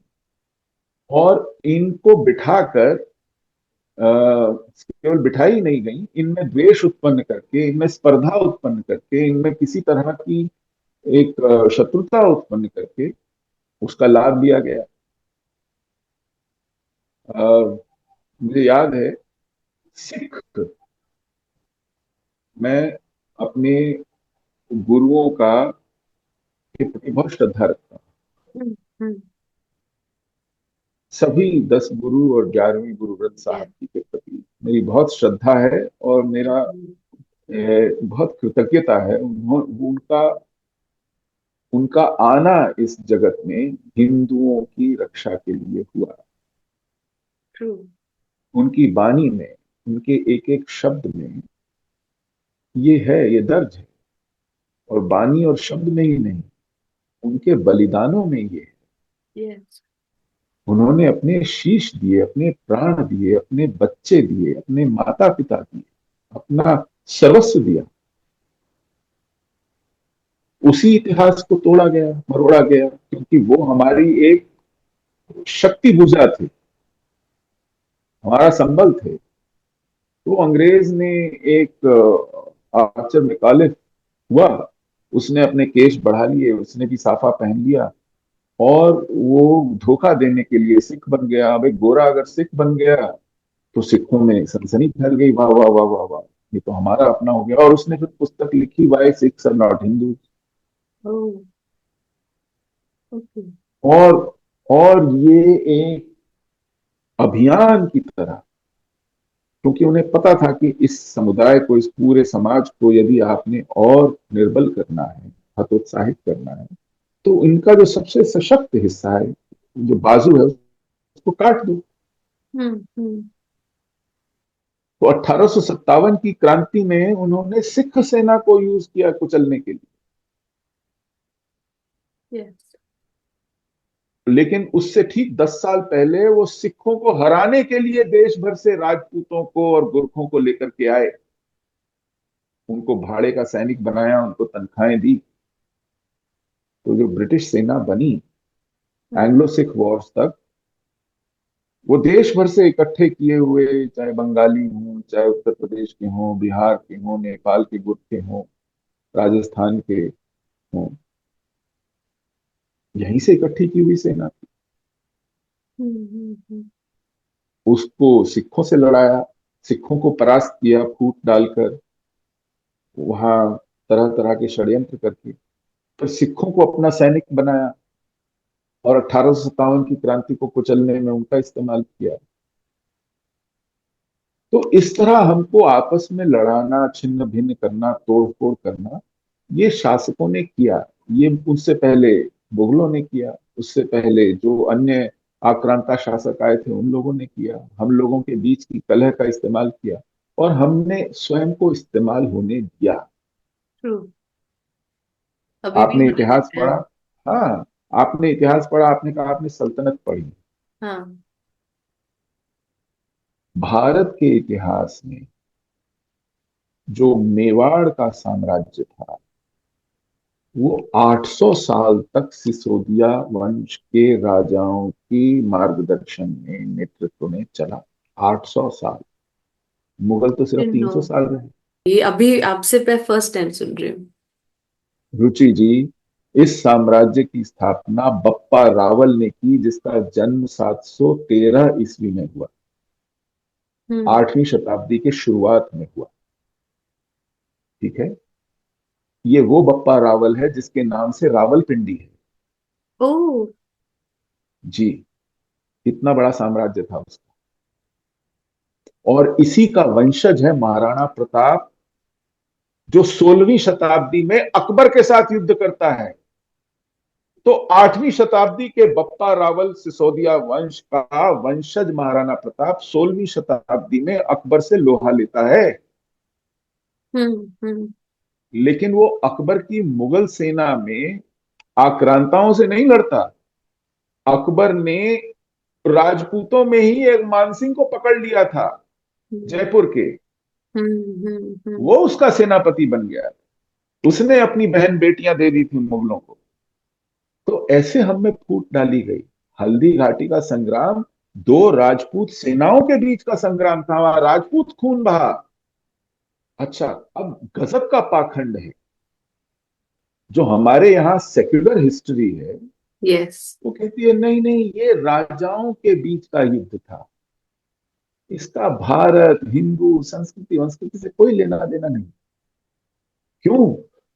और इनको बिठाकर केवल बिठाई नहीं गई, इनमें द्वेष उत्पन्न करके, इनमें स्पर्धा उत्पन्न करके, इनमें किसी तरह की एक शत्रुता उत्पन्न करके उसका लाभ लिया गया। अ, मुझे याद है, सिख, मैं अपने गुरुओं का के प्रति बहुत श्रद्धा रखता हूँ। हम्म। हम्म। सभी 10 गुरु और 11वीं गुरु ग्रंथ साहब यस। जी के प्रति मेरी बहुत श्रद्धा है, और मेरा बहुत कृतज्ञता है। उनका उनका आना इस जगत में हिंदुओं की रक्षा के लिए हुआ। ट्रू। उनकी वाणी में, उनके एक एक शब्द में ये है, ये दर्ज है। और वाणी और शब्द में ही नहीं, उनके बलिदानों में ये है। यस। उन्होंने अपने शीश दिए, अपने प्राण दिए, अपने बच्चे दिए, अपने माता पिता दिए, अपना सर्वस्व दिया। उसी इतिहास को तोड़ा गया, मरोड़ा गया, क्योंकि वो हमारी एक शक्ति भुजा थे, हमारा संबल थे। तो अंग्रेज ने एक आर्चर मैकाले हुआ, उसने अपने केश बढ़ा लिए, उसने भी साफा पहन लिया, और वो धोखा देने के लिए सिख बन गया। अब एक गोरा अगर सिख बन गया तो सिखों में सनसनी फैल गई, वाह वाह वाह वाह वाह, ये तो हमारा अपना हो गया। और उसने फिर पुस्तक लिखी, why Sikhs are not Hindu. Oh. Okay. और और ये एक अभियान की तरह, क्योंकि उन्हें पता था कि इस समुदाय को, इस पूरे समाज को यदि आपने और निर्बल करना है, हतोत्साहित करना है, तो इनका जो सबसे सशक्त हिस्सा है, जो बाजू है, उसको काट दो। हम्म। तो 1857 की क्रांति में उन्होंने सिख सेना को यूज किया कुचलने के लिए। यस। लेकिन उससे ठीक 10 साल पहले वो सिखों को हराने के लिए देश भर से राजपूतों को और गुरखों को लेकर के आए, उनको भाड़े का सैनिक बनाया, उनको तनख्वाहें दी। तो जो ब्रिटिश सेना बनी एंग्लो सिख वॉर्स तक, वो देश भर से इकट्ठे किए हुए, चाहे बंगाली हों, चाहे उत्तर प्रदेश के हों, बिहार के हों, नेपाल के गुरखे हों, राजस्थान के हों, यहीं से इकट्ठी की हुई सेना थी। हम्म। उसको सिखों से लड़ाया, सिखों को परास्त किया फूट डालकर, वहां तरह तरह के षड्यंत्र करके, फिर सिखों को अपना सैनिक बनाया, और 1857 की क्रांति को कुचलने में उनका इस्तेमाल किया। तो इस तरह हमको आपस में लड़ाना, छिन्न भिन्न करना, तोड़ फोड़ करना, ये शासकों ने किया। ये उससे पहले मुगलों ने किया, उससे पहले जो अन्य आक्रांता शासक आए थे उन लोगों ने किया, हम लोगों के बीच की कलह का इस्तेमाल किया, और हमने स्वयं को इस्तेमाल होने दिया। ट्रू। अभी भी आपने होने इतिहास देते पढ़ा? हैं। हाँ, आपने इतिहास पढ़ा, आपने कहा आपने सल्तनत पढ़ी। हाँ। भारत के इतिहास में जो मेवाड़ का साम्राज्य था, वो 800 साल तक सिसोदिया वंश के राजाओं की मार्गदर्शन में, नेतृत्व में चला। 800 साल। मुगल तो सिर्फ नो। 300 साल रहे। ये अभी आपसे मैं फर्स्ट टाइम सुन रही हूँ। रुचि जी, इस साम्राज्य की स्थापना बप्पा रावल ने की, जिसका जन्म 713 ईस्वी में हुआ, हम्म। 8वीं शताब्दी के शुरुआत में हुआ। ठीक है, ये वो बप्पा रावल है जिसके नाम से रावलपिंडी है। ओह। जी, इतना बड़ा साम्राज्य था उसका। और इसी का वंशज है महाराणा प्रताप, जो 16वीं शताब्दी में अकबर के साथ युद्ध करता है। तो 8वीं शताब्दी के बप्पा रावल सिसोदिया वंश का वंशज महाराणा प्रताप 16वीं शताब्दी में अकबर से लोहा लेता है। हम्म। लेकिन वो अकबर की मुगल सेना में आक्रांताओं से नहीं लड़ता। अकबर ने राजपूतों में ही एक मानसिंह को पकड़ लिया था, जयपुर के। वो हम्म। उसका सेनापति बन गया। उसने अपनी बहन बेटियां दे दी थी मुगलों को। तो ऐसे हम में फूट डाली गई। हल्दी घाटी का संग्राम दो राजपूत सेनाओं के बीच का संग्राम था, वहां राजपूत खून बहा। अच्छा, अब गजब का पाखंड है, जो हमारे यहाँ सेक्युलर हिस्ट्री है, यस। वो कहती है नहीं नहीं, ये राजाओं के बीच का युद्ध था, इसका भारत, हिंदू संस्कृति वंस्कृति से कोई लेना देना नहीं। क्यों?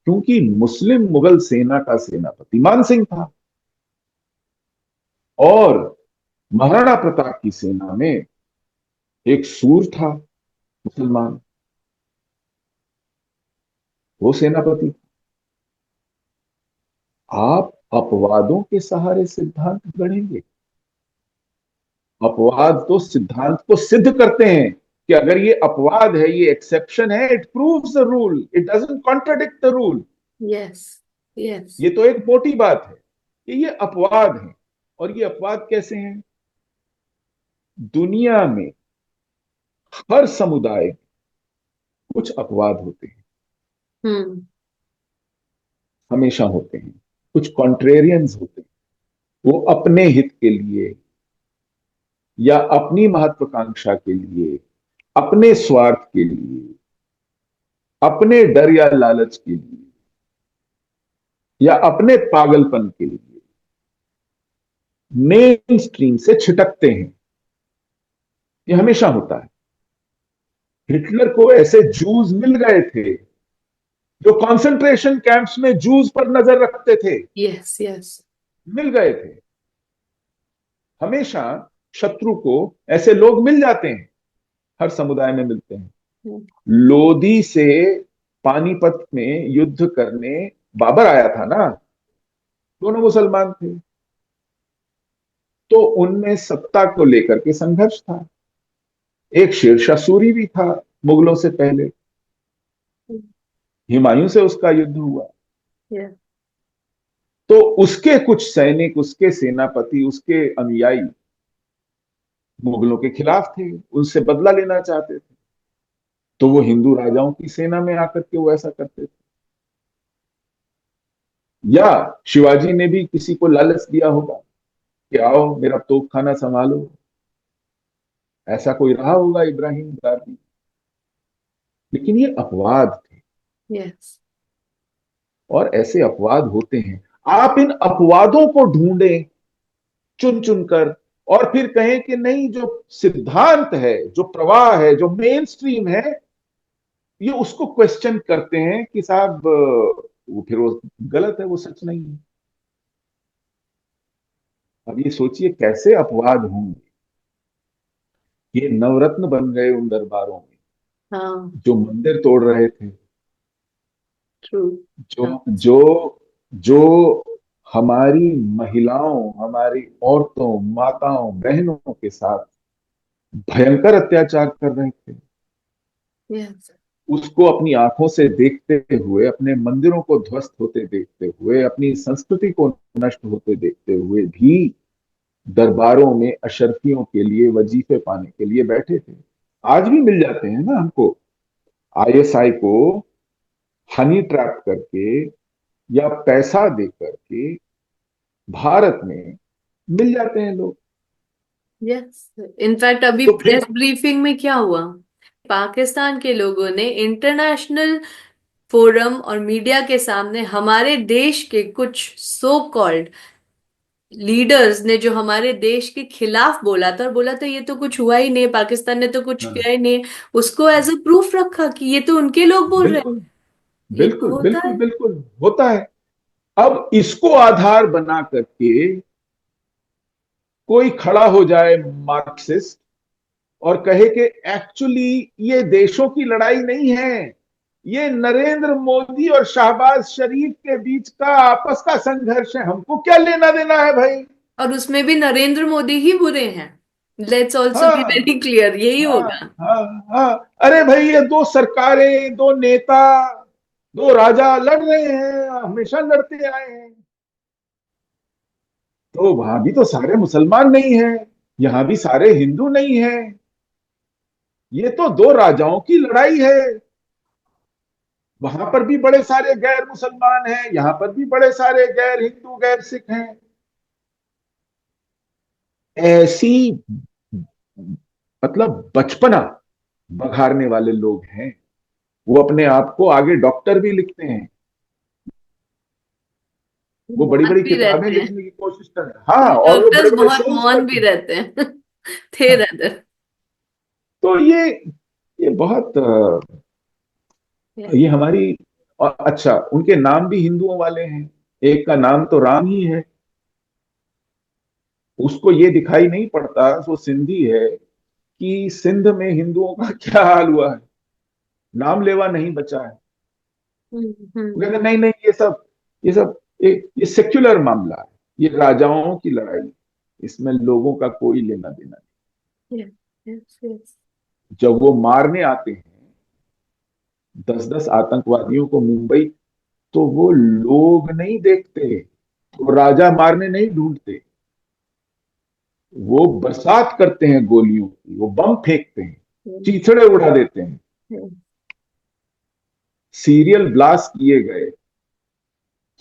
क्योंकि मुस्लिम मुगल सेना का सेनापति मान सिंह था, और महाराणा प्रताप की सेना में एक सूर था मुसलमान, वो सेनापति। आप अपवादों के सहारे सिद्धांत गढ़ेंगे? अपवाद तो सिद्धांत को सिद्ध करते हैं, कि अगर ये अपवाद है, ये एक्सेप्शन है, it proves the rule, it doesn't contradict the rule. Yes. Yes. ये तो एक मोटी बात है कि ये अपवाद है। और ये अपवाद कैसे हैं? दुनिया में हर समुदाय कुछ अपवाद होते हैं, हम्म। हमेशा होते हैं। कुछ कॉन्ट्रेरियंस होते हैं, वो अपने हित के लिए या अपनी महत्वाकांक्षा के लिए, अपने स्वार्थ के लिए, अपने डर या लालच के लिए, या अपने पागलपन के लिए मेन स्ट्रीम से छिटकते हैं। ये हमेशा होता है। हिटलर को ऐसे जूस मिल गए थे जो कंसंट्रेशन कैंप्स में जूस पर नजर रखते थे, यस यस। मिल गए थे। हमेशा शत्रु को ऐसे लोग मिल जाते हैं, हर समुदाय में मिलते हैं। लोदी से पानीपत में युद्ध करने बाबर आया था ना, दोनों मुसलमान थे, तो उनमें सत्ता को लेकर के संघर्ष था। एक शेरशाह सूरी भी था मुगलों से पहले, हुमायूं से उसका युद्ध हुआ। तो उसके कुछ सैनिक, उसके सेनापति, उसके अनुयायी मुगलों के खिलाफ थे, उनसे बदला लेना चाहते थे। तो वो हिंदू राजाओं की सेना में आकर के वो ऐसा करते थे। या शिवाजी ने भी किसी को लालच दिया होगा कि आओ मेरा तोप खाना संभालो, ऐसा कोई रहा होगा इब्राहिम गाजी। लेकिन ये अपवाद थे, यस। और ऐसे अपवाद होते हैं। आप इन अपवादों को ढूंढें चुन चुनकर, और फिर कहें कि नहीं, जो सिद्धांत है, जो प्रवाह है, जो मेन स्ट्रीम है, ये उसको क्वेश्चन करते हैं कि साहब वो फिर वो गलत है, वो सच नहीं है। अब ये सोचिए कैसे अपवाद होंगे। ये नवरत्न बन गए उन दरबारों में हाँ। जो मंदिर तोड़ रहे थे, ट्रू। हाँ। जो जो जो हमारी महिलाओं, हमारी औरतों, माताओं, बहनों के साथ भयंकर अत्याचार कर रहे थे, यस। उसको अपनी आंखों से देखते हुए, अपने मंदिरों को ध्वस्त होते देखते हुए, अपनी संस्कृति को नष्ट होते देखते हुए भी दरबारों में अशरफियों के लिए, वजीफे पाने के लिए बैठे थे। आज भी मिल जाते हैं ना हमको, आईएसआई को हनी ट्रैप करके या पैसा दे करके भारत में मिल जाते हैं लोग। यस। इनफैक्ट अभी तो फिर प्रेस ब्रीफिंग में क्या हुआ, पाकिस्तान के लोगों ने इंटरनेशनल फोरम और मीडिया के सामने हमारे देश के कुछ सो कॉल्ड लीडर्स ने जो हमारे देश के खिलाफ बोला था, और बोला था ये तो कुछ हुआ ही नहीं, पाकिस्तान ने तो कुछ हाँ, किया ही नहीं, उसको एज अ प्रूफ रखा कि ये तो उनके लोग बोल रहे हैं। बिल्कुल ये तो बिल्कुल होता बिल्कुल है। बिल्कुल होता है। अब इसको आधार बना करके कोई खड़ा हो जाए मार्क्सिस्ट और कहे कि एक्चुअली ये देशों की लड़ाई नहीं है, ये नरेंद्र मोदी और शहबाज शरीफ के बीच का आपस का संघर्ष है, हमको क्या लेना देना है भाई। और उसमें भी नरेंद्र मोदी ही बुरे हैं। लेट्स ऑल्सो बी हाँ वेरी क्लियर, यही हाँ होगा। हाँ हाँ। अरे भाई, ये दो सरकारें, दो नेता, दो राजा लड़ रहे हैं, हमेशा लड़ते आए हैं। तो वहां भी तो सारे मुसलमान नहीं है, यहां भी सारे हिंदू नहीं है। ये तो दो राजाओं की लड़ाई है। वहां पर भी बड़े सारे गैर मुसलमान हैं, यहां पर भी बड़े सारे गैर हिंदू, गैर सिख हैं। ऐसी मतलब बचपना बघाड़ने वाले लोग हैं। वो अपने आप को आगे डॉक्टर भी लिखते हैं, वो बड़ी मौन बड़ी भी किताबें रहते हैं। लिखने की कोशिश कर रहे हैं, हाँ, कुछ और वो बड़े डॉक्टर्स बड़े बहुत शोज मौन करते भी हैं। रहते हैं। थे हाँ। रदर। तो ये बहुत ये हमारी, और अच्छा, उनके नाम भी हिंदुओं वाले हैं। एक का नाम तो राम ही है। उसको ये दिखाई नहीं पड़ता, वो सिंधी है, कि सिंध में हिंदुओं का क्या हाल हुआ है, नाम लेवा नहीं बचा है। वो कहते नहीं नहीं, ये सब ये सेक्युलर मामला है, ये राजाओं की लड़ाई है, इसमें लोगों का कोई लेना देना यस यस। नहीं। जब वो मारने आते हैं 10-10 आतंकवादियों को मुंबई, तो वो लोग नहीं देखते, वो राजा मारने नहीं ढूंढते, वो बरसात करते हैं गोलियों की, वो बम फेंकते हैं, हम्म, चीथड़े उड़ा देते हैं, हम्म, सीरियल ब्लास्ट किए गए,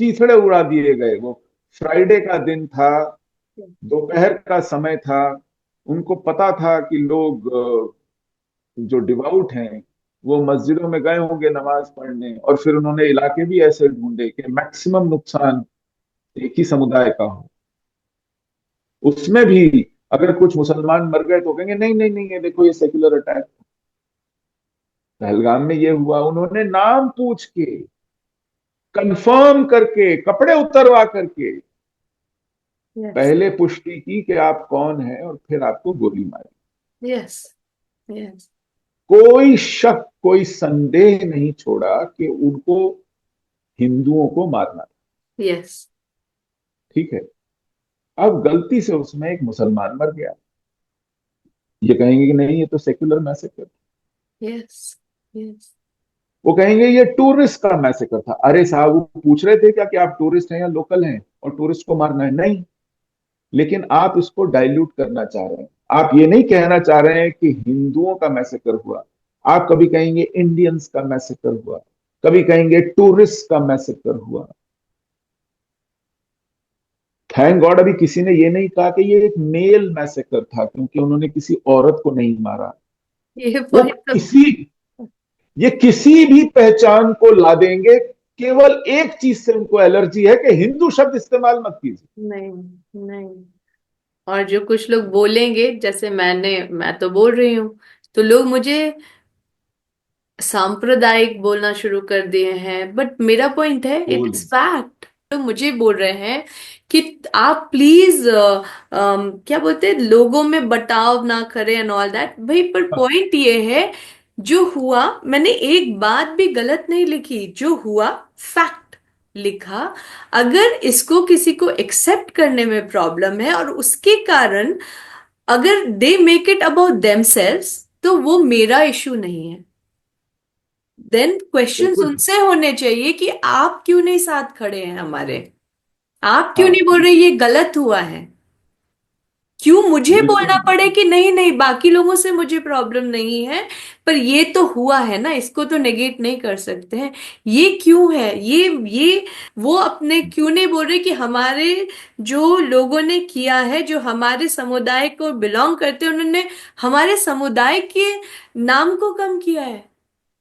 चीथड़े उड़ा दिए गए। वो फ्राइडे का दिन था, दोपहर का समय था, उनको पता था कि लोग जो डिवाउट हैं वो मस्जिदों में गए होंगे नमाज पढ़ने, और फिर उन्होंने इलाके भी ऐसे ढूंढे कि मैक्सिमम नुकसान एक ही समुदाय का हो। उसमें भी अगर कुछ मुसलमान मर गए तो कहेंगे नहीं नहीं नहीं, ये देखो ये सेक्युलर अटैक। पहलगाम में ये हुआ, उन्होंने नाम पूछ के, कंफर्म करके, कपड़े उतरवा करके यस, पहले पुष्टि की कि आप कौन हैं, और फिर आपको गोली मारी। यस, यस, कोई शक, कोई संदेह नहीं छोड़ा कि उनको हिंदुओं को मारना था। यस, ठीक है। अब गलती से उसमें एक मुसलमान मर गया, ये कहेंगे कि नहीं ये तो सेक्युलर मैसेकर। यस, यस, वो कहेंगे ये टूरिस्ट का मैसेकर था। अरे साहब, वो पूछ रहे थे क्या कि आप टूरिस्ट हैं या लोकल हैं, और टूरिस्ट को मारना है? नहीं। लेकिन आप इसको डाइल्यूट करना चाह रहे हैं। आप ये नहीं कहना चाह रहे हैं कि हिंदुओं का मैसेकर हुआ। आप कभी कहेंगे इंडियंस का मैसेकर हुआ, कभी कहेंगे टूरिस्ट का मैसेकर हुआ। थैंक गॉड अभी किसी ने ये नहीं कहा कि ये एक मेल मैसेकर था, क्योंकि उन्होंने किसी औरत को नहीं मारा। ये वो पॉइंट तो किसी ये किसी भी पहचान को ला देंगे, केवल एक चीज से उनको एलर्जी है कि हिंदू शब्द इस्तेमाल मत कीजिए। नहीं, नहीं। और जो कुछ लोग बोलेंगे, जैसे मैं तो बोल रही हूँ, तो लोग मुझे सांप्रदायिक बोलना शुरू कर दिए हैं, बट मेरा पॉइंट है इट बोल इज फैक्ट। तो मुझे बोल रहे हैं कि आप प्लीज क्या बोलते हैं, लोगों में बटाव ना करें एंड ऑल दैट। भाई पर पॉइंट ये है, जो हुआ, मैंने एक बात भी गलत नहीं लिखी, जो हुआ फैक्ट लिखा। अगर इसको किसी को एक्सेप्ट करने में प्रॉब्लम है और उसके कारण अगर they make it about themselves, तो वो मेरा इशू नहीं है। देन क्वेश्चंस बिल्कुल। उनसे होने चाहिए कि आप क्यों नहीं साथ खड़े हैं हमारे, आप क्यों नहीं हाँ, बोल रहे ये गलत हुआ है। क्यों मुझे बिल्कुल बोलना पड़े बिल्कुल। कि नहीं नहीं, बाकी लोगों से मुझे प्रॉब्लम नहीं है, पर ये तो हुआ है ना, इसको तो नेगेट नहीं कर सकते हैं। ये क्यों है, ये वो अपने क्यों नहीं बोल रहे कि हमारे जो लोगों ने किया है, जो हमारे समुदाय को बिलोंग करते हैं, उन्होंने हमारे समुदाय के नाम को कम किया है।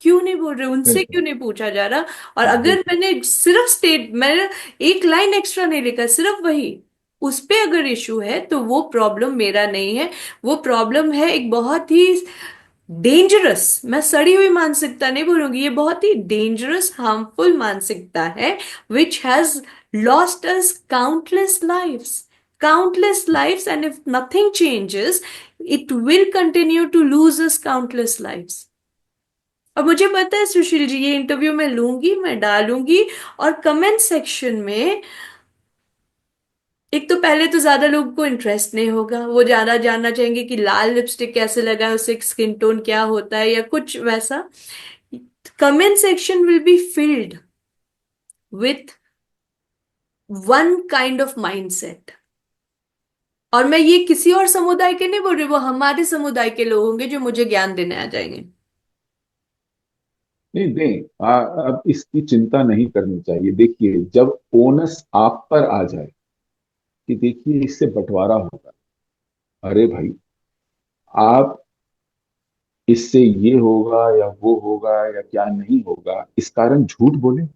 क्यों नहीं बोल रहे, उनसे बिल्कुल क्यों नहीं पूछा जा रहा। और अगर बिल्कुल। मैंने सिर्फ मैंने एक लाइन एक्स्ट्रा नहीं लिखा, सिर्फ वही, उस पे अगर इशू है तो वो प्रॉब्लम मेरा नहीं है। वो प्रॉब्लम है एक बहुत ही डेंजरस, मैं सड़ी हुई मानसिकता नहीं बोलूंगी, ये बहुत ही डेंजरस हार्मफुल मानसिकता है, which has lost us countless lifes, and if nothing changes it will continue to lose us countless lifes. और मुझे पता है सुशील जी, ये इंटरव्यू मैं लूंगी, मैं डालूंगी, और कमेंट सेक्शन में एक तो पहले तो ज्यादा लोगों को इंटरेस्ट नहीं होगा, वो ज्यादा जानना चाहेंगे कि लाल लिपस्टिक कैसे लगाए, उससे स्किन टोन क्या होता है या कुछ वैसा। Comment section will be filled with one kind of mindset. और मैं ये किसी और समुदाय के नहीं बोल रही, वो हमारे समुदाय के लोग होंगे जो मुझे ज्ञान देने आ जाएंगे। नहीं दें, अब इसकी चिंता नहीं करनी चाहिए। देखिए, जब ओनस आप पर आ जाए कि देखिए इससे बंटवारा होगा, अरे भाई, आप इससे ये होगा या वो होगा या क्या नहीं होगा, इस कारण झूठ बोले,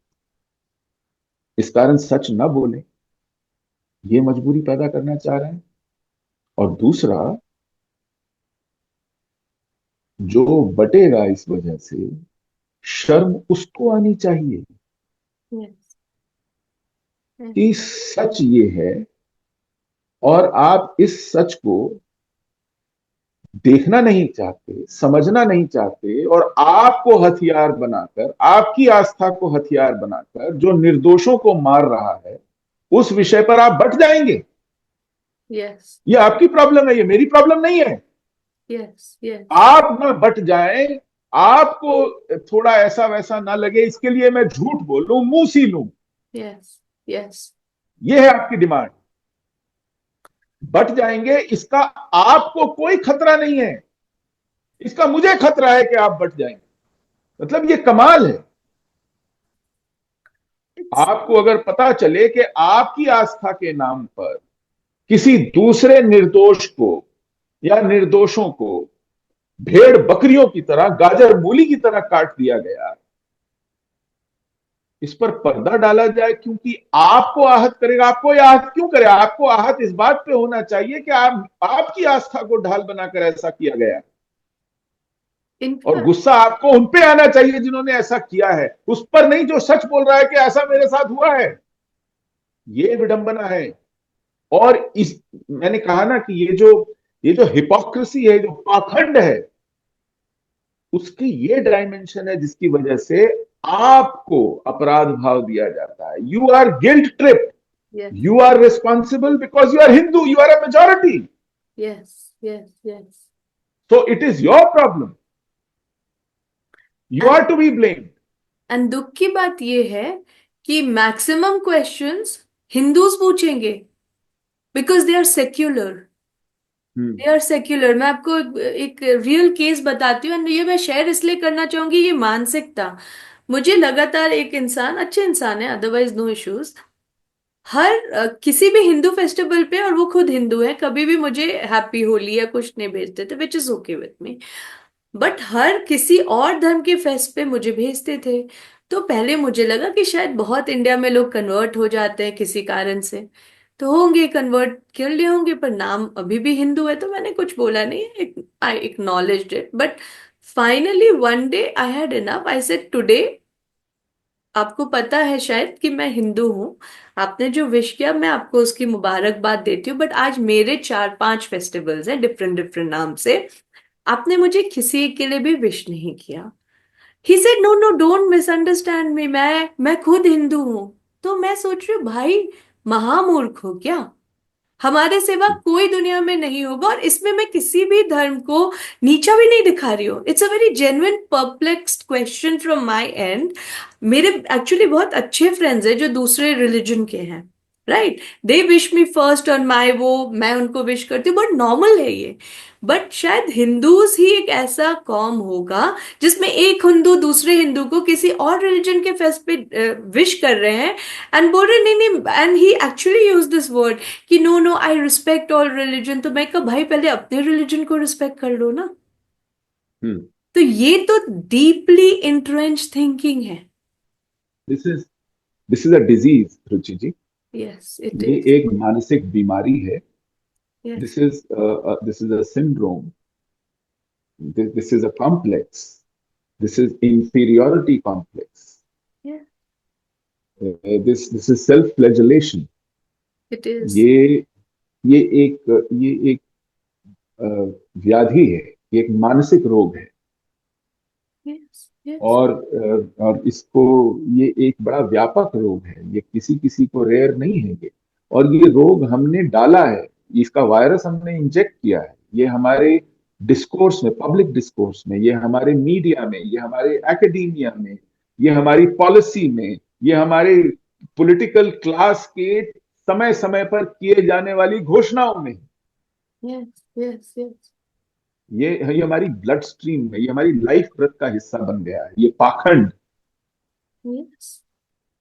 इस कारण सच ना बोले, ये मजबूरी पैदा करना चाह रहे हैं। और दूसरा, जो बटेगा इस वजह से, शर्म उसको आनी चाहिए यस, कि सच ये है, और आप इस सच को देखना नहीं चाहते, समझना नहीं चाहते, और आपको हथियार बनाकर, आपकी आस्था को हथियार बनाकर जो निर्दोषों को मार रहा है, उस विषय पर आप बट जाएंगे। यस, ये आपकी प्रॉब्लम है, ये मेरी प्रॉब्लम नहीं है। यस, यस, आप ना बट जाएं, आपको थोड़ा ऐसा वैसा ना लगे, इसके लिए मैं झूठ बोलूं, मुंह सी लूं, यस, यस। ये है आपकी डिमांड। बट जाएंगे, इसका आपको कोई खतरा नहीं है, इसका मुझे खतरा है कि आप बट जाएंगे। मतलब ये कमाल है। It's- आपको अगर पता चले कि आपकी आस्था के नाम पर किसी दूसरे निर्दोष को या निर्दोषों को भेड़ बकरियों की तरह, गाजर मूली की तरह काट दिया गया, इस पर पर्दा डाला जाए क्योंकि आपको आहत करेगा। आपको यह आहत क्यों करे? आपको आहत इस बात पे होना चाहिए कि आपकी आस्था को ढाल बनाकर ऐसा किया गया, in और fact, गुस्सा आपको उन पे आना चाहिए जिन्होंने ऐसा किया है, उस पर नहीं जो सच बोल रहा है कि ऐसा मेरे साथ हुआ है। ये विडंबना है। और इस, मैंने कहा ना कि ये जो हिपोक्रेसी है, जो पाखंड है, उसकी ये डायमेंशन है जिसकी वजह से आपको अपराध भाव दिया जाता है। You are guilt trip, yes, you are responsible because you are Hindu, you are a majority, yes, yes, yes. So it is your problem, you And are to be blamed. and दुख की बात ये है कि मैक्सिमम क्वेश्चंस हिंदूज पूछेंगे, because they are secular. They are secular. मैं आपको एक रियल केस बताती हूँ, and ये मैं शेयर इसलिए करना चाहूंगी, ये मानसिकता। मुझे लगातार एक इंसान, अच्छे इंसान है, अदरवाइज नो इश्यूज, हर किसी भी हिंदू फेस्टिवल पे, और वो खुद हिंदू है, कभी भी मुझे हैप्पी होली या कुछ नहीं भेजते थे, which is okay with me. But हर किसी और धर्म के फेस्ट पे मुझे भेजते थे। तो पहले मुझे लगा कि शायद बहुत इंडिया में लोग कन्वर्ट हो जाते हैं किसी कारण से, तो होंगे कन्वर्ट कर लिए होंगे, पर नाम अभी भी हिंदू है, तो मैंने कुछ बोला नहीं, I acknowledged it. But finally one day I had enough, I said today, आपको पता है शायद कि मैं हिंदू हूँ, आपने जो विश किया मैं आपको उसकी मुबारकबाद देती हूँ, बट आज मेरे 4-5 फेस्टिवल्स हैं डिफरेंट डिफरेंट नाम से, आपने मुझे किसी के लिए भी विश नहीं किया। He said no no, don't misunderstand me, मैं खुद हिंदू हूं। तो मैं सोच रही हूँ, भाई महामूर्ख हो क्या? हमारे सिवा कोई दुनिया में नहीं होगा, और इसमें मैं किसी भी धर्म को नीचा भी नहीं दिखा रही हूँ। It's a very genuine perplexed question from my and. मेरे एक्चुअली बहुत अच्छे फ्रेंड्स हैं जो दूसरे रिलीजन के हैं, right, they wish me first on my वो, मैं उनको विश करती हूँ, बट नॉर्मल है ये। बट शायद हिंदूज ही एक ऐसा कॉम होगा जिसमें एक हिंदू दूसरे हिंदू को किसी और रिलीजन के फेस्ट पे विश कर रहे हैं, एंड बोल रहे नहीं नहीं, and he actually use this word कि no no, I respect all religion. तो मैं कहा, भाई पहले अपने रिलीजन को रिस्पेक्ट कर लो ना। तो ये तो डीपली इंट्रेंच थिंकिंग है। This is this is a disease, Ruchi ji. Yes it ये इज। एक मानसिक बीमारी है। Yes. This is a syndrome, this is a complex, this is inferiority complex, yes this is self flagellation. It is. ये ये एक अ, व्याधि है, ये एक मानसिक रोग है। यस। यस। और इसको, ये एक बड़ा व्यापक रोग है, ये किसी किसी को रेयर नहीं है ये। और ये रोग हमने डाला है, इसका वायरस हमने इंजेक्ट किया है, ये हमारे डिस्कोर्स में, पब्लिक डिस्कोर्स में, ये हमारे मीडिया में, ये हमारे एकेडेमिया में, ये हमारी पॉलिसी में, ये हमारे पॉलिटिकल क्लास के समय समय पर किए जाने वाली घोषणाओं में। यस। यस। यस। ये हमारी ब्लड स्ट्रीम में, ये हमारी लाइफ ब्रेथ का हिस्सा बन गया है, ये पाखंड। यस।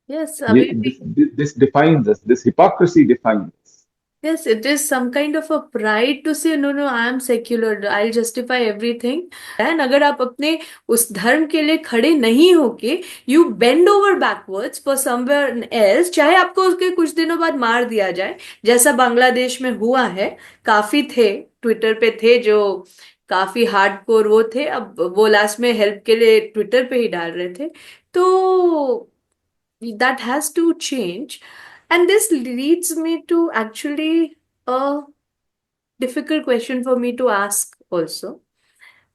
यस ये अभी भी। This defines us, this hypocrisy defines us. Yes, it is some kind of a pride to say no no, I am secular, I'll justify everything। And अगर आप अपने उस धर्म के लिए खड़े नहीं होके you bend over backwards for somewhere else, चाहे आपको उसके कुछ दिनों बाद मार दिया जाए, जैसा बांग्लादेश में हुआ है। काफी थे, ट्विटर पे थे जो काफी हार्डकोर वो थे, अब वो लास्ट में हेल्प के लिए ट्विटर पे ही डाल रहे थे। तो that has to change, and this leads me to actually a difficult question for me to ask also,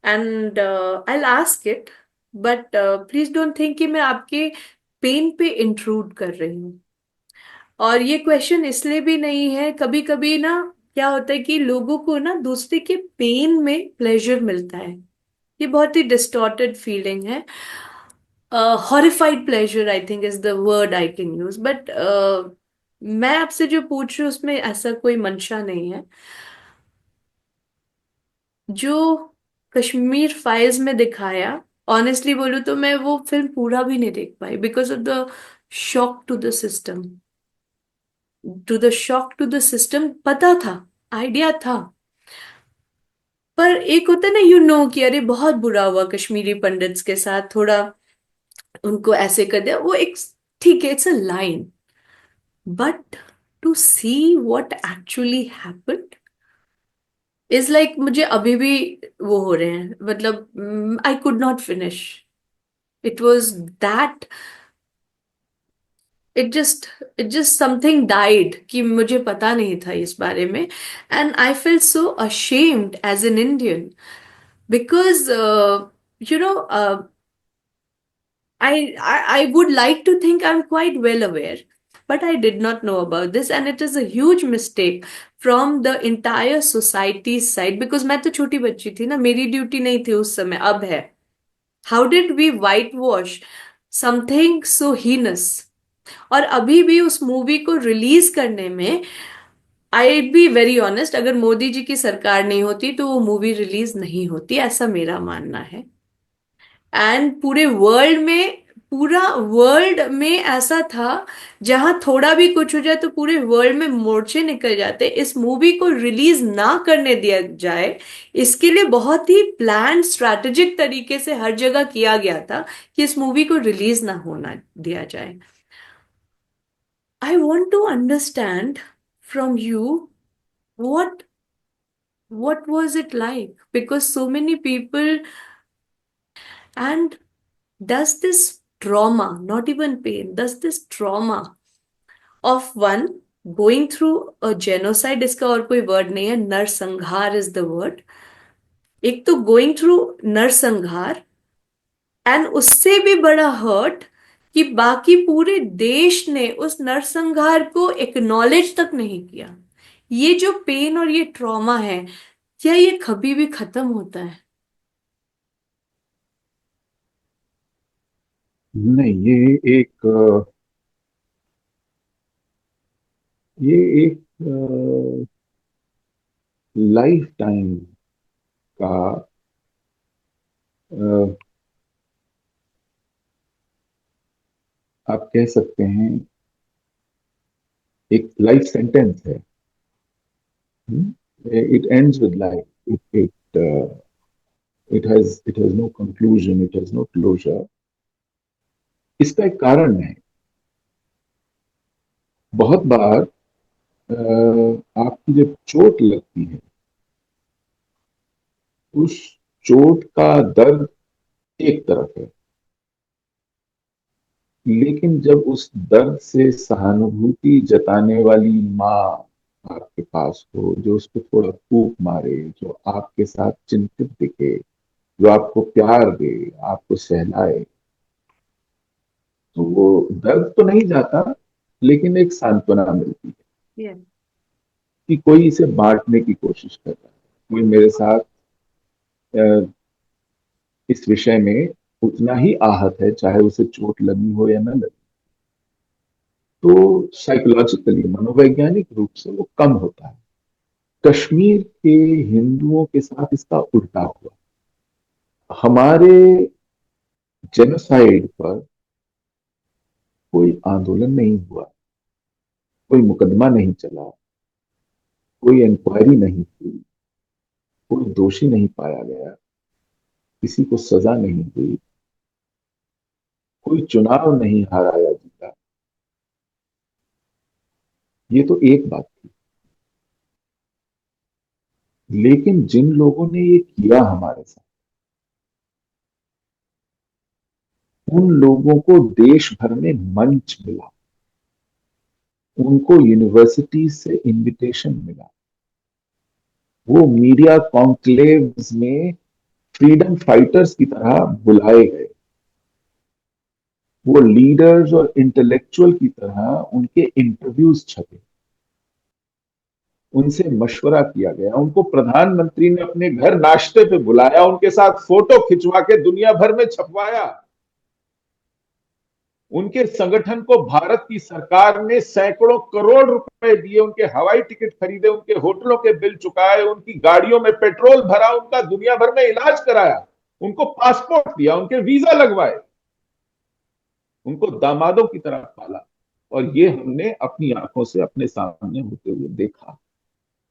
and I'll ask it, but please don't think कि मैं आपके पेन पे इंट्रूड कर रही हूँ। और ये क्वेश्चन इसलिए भी नहीं है, कभी कभी ना क्या होता है कि लोगों को ना दूसरे के पेन में प्लेजर मिलता है, ये बहुत ही डिस्टॉर्टेड फीलिंग है। Horrified pleasure I think is the word I can use, but मैं आपसे जो पूछ रही हूँ उसमें ऐसा कोई मंशा नहीं है। जो कश्मीर फाइल्स में दिखाया, ऑनेस्टली बोलूं तो मैं वो फिल्म पूरा भी नहीं देख पाई because of the shock to the system. To the shock to the system, पता था, आइडिया था, पर एक होता है ना, कि अरे बहुत बुरा हुआ कश्मीरी पंडित्स के साथ, थोड़ा उनको ऐसे कर दिया, वो एक, ठीक है, it's a line, but to see what actually happened is like, मुझे अभी भी वो हो रहे हैं, मतलब I could not finish. It was that, it just it just something died कि मुझे पता नहीं था इस बारे में। And I feel so ashamed as an Indian because you know I would like to think I'm quite well aware, but I did not know about this, and it is a huge mistake from the entire society's side. Because मैं तो छोटी बच्ची थी ना, मेरी ड्यूटी नहीं थी उस समय, अब है। How did we whitewash something so heinous? और अभी भी उस मूवी को रिलीज करने में, आई बी वेरी ऑनेस्ट, अगर मोदी जी की सरकार नहीं होती तो वो मूवी रिलीज नहीं होती, ऐसा मेरा मानना है। एंड पूरा वर्ल्ड में ऐसा था, जहां थोड़ा भी कुछ हो जाए तो पूरे वर्ल्ड में मोर्चे निकल जाते इस मूवी को रिलीज ना करने दिया जाए। इसके लिए बहुत ही प्लान स्ट्रैटेजिक तरीके से हर जगह किया गया था कि इस मूवी को रिलीज ना होना दिया जाए। I want to understand from you, what what was it like, because so many people, and does this trauma, not even pain, does this trauma of one going through a genocide, इसका और कोई वर्ड नहीं है, नरसंहार इज द वर्ड, एक तो गोइंग थ्रू नरसंहार, एंड उससे भी बड़ा हर्ट कि बाकी पूरे देश ने उस नरसंहार को एक्नॉलेज तक नहीं किया। ये जो पेन और ये ट्रॉमा है, क्या ये कभी भी खत्म होता है? नहीं, ये एक लाइफ टाइम का, अ, आप कह सकते हैं, एक लाइफ सेंटेंस है। It ends with life, it has no conclusion, it has no closure. इसका एक कारण है। बहुत बार आपकी जब चोट लगती है, उस चोट का दर्द एक तरफ है, लेकिन जब उस दर्द से सहानुभूति जताने वाली माँ आपके पास हो, जो उसको थोड़ा फूंक मारे, जो आपके साथ चिंतित दिखे, जो आपको प्यार दे, आपको सहलाए, तो वो दर्द तो नहीं जाता, लेकिन एक सांत्वना मिलती है Yeah. कि कोई इसे बांटने की कोशिश कर रहा है, कोई मेरे साथ अ, इस विषय में उतना ही आहत है, चाहे उसे चोट लगी हो या न लगी। तो साइकोलॉजिकली, मनोवैज्ञानिक रूप से वो कम होता है। कश्मीर के हिंदुओं के साथ इसका उल्टा हुआ। हमारे जेनोसाइड पर कोई आंदोलन नहीं हुआ, कोई मुकदमा नहीं चला, कोई इंक्वायरी नहीं हुई, कोई दोषी नहीं पाया गया, किसी को सजा नहीं हुई, कोई चुनाव नहीं हारा या जीता। ये तो एक बात थी। लेकिन जिन लोगों ने ये किया हमारे साथ, उन लोगों को देश भर में मंच मिला, उनको यूनिवर्सिटी से इनविटेशन मिला, वो मीडिया कॉन्क्लेव्स में फ्रीडम फाइटर्स की तरह बुलाए गए, वो लीडर्स और इंटेलेक्चुअल की तरह उनके इंटरव्यूज छपे, उनसे मशवरा किया गया, उनको प्रधानमंत्री ने अपने घर नाश्ते पे बुलाया, उनके साथ फोटो खिंचवा के दुनिया भर में छपवाया। उनके संगठन को भारत की सरकार ने सैकड़ों करोड़ रुपए दिए, उनके हवाई टिकट खरीदे, उनके होटलों के बिल चुकाए, उनकी गाड़ियों में पेट्रोल भरा, उनका दुनिया भर में इलाज कराया, उनको पासपोर्ट दिया, उनके वीजा लगवाए, उनको दामादों की तरह पाला। और ये हमने अपनी आंखों से अपने सामने होते हुए देखा।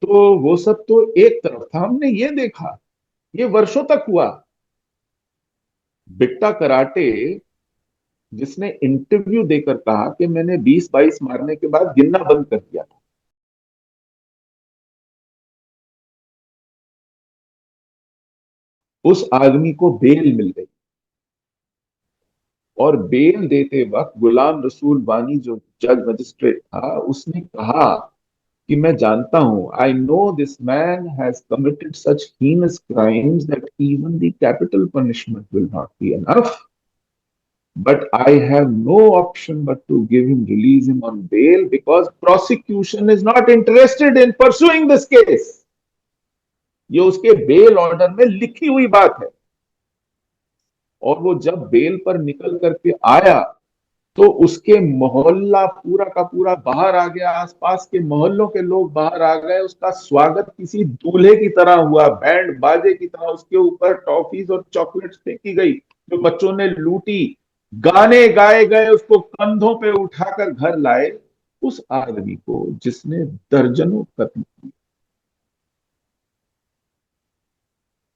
तो वो सब तो एक तरफ था, हमने ये देखा, ये वर्षों तक हुआ। बिट्टा कराटे, जिसने इंटरव्यू देकर कहा कि मैंने 20-22 मारने के बाद गिनना बंद कर दिया था, उस आदमी को बेल मिल गई। और बेल देते वक्त गुलाम रसूल वानी जो जज मजिस्ट्रेट था, उसने कहा कि मैं जानता हूं, I know this man has committed such heinous crimes that even the capital punishment will not be enough, but I have no option but to give him, release him on bail because prosecution is not interested in pursuing this case. ये उसके बेल ऑर्डर में लिखी हुई बात है। और वो जब बेल पर निकल करके आया तो उसके मोहल्ला पूरा का पूरा बाहर आ गया, आसपास के मोहल्लों के लोग बाहर आ गए, उसका स्वागत किसी दूल्हे की तरह हुआ, बैंड बाजे की तरह उसके ऊपर टॉफीज और चॉकलेट्स फेंकी गई जो बच्चों ने लूटी, गाने गाए गए, उसको कंधों पे उठाकर घर लाए। उस आदमी को जिसने दर्जनों कत्ल किए,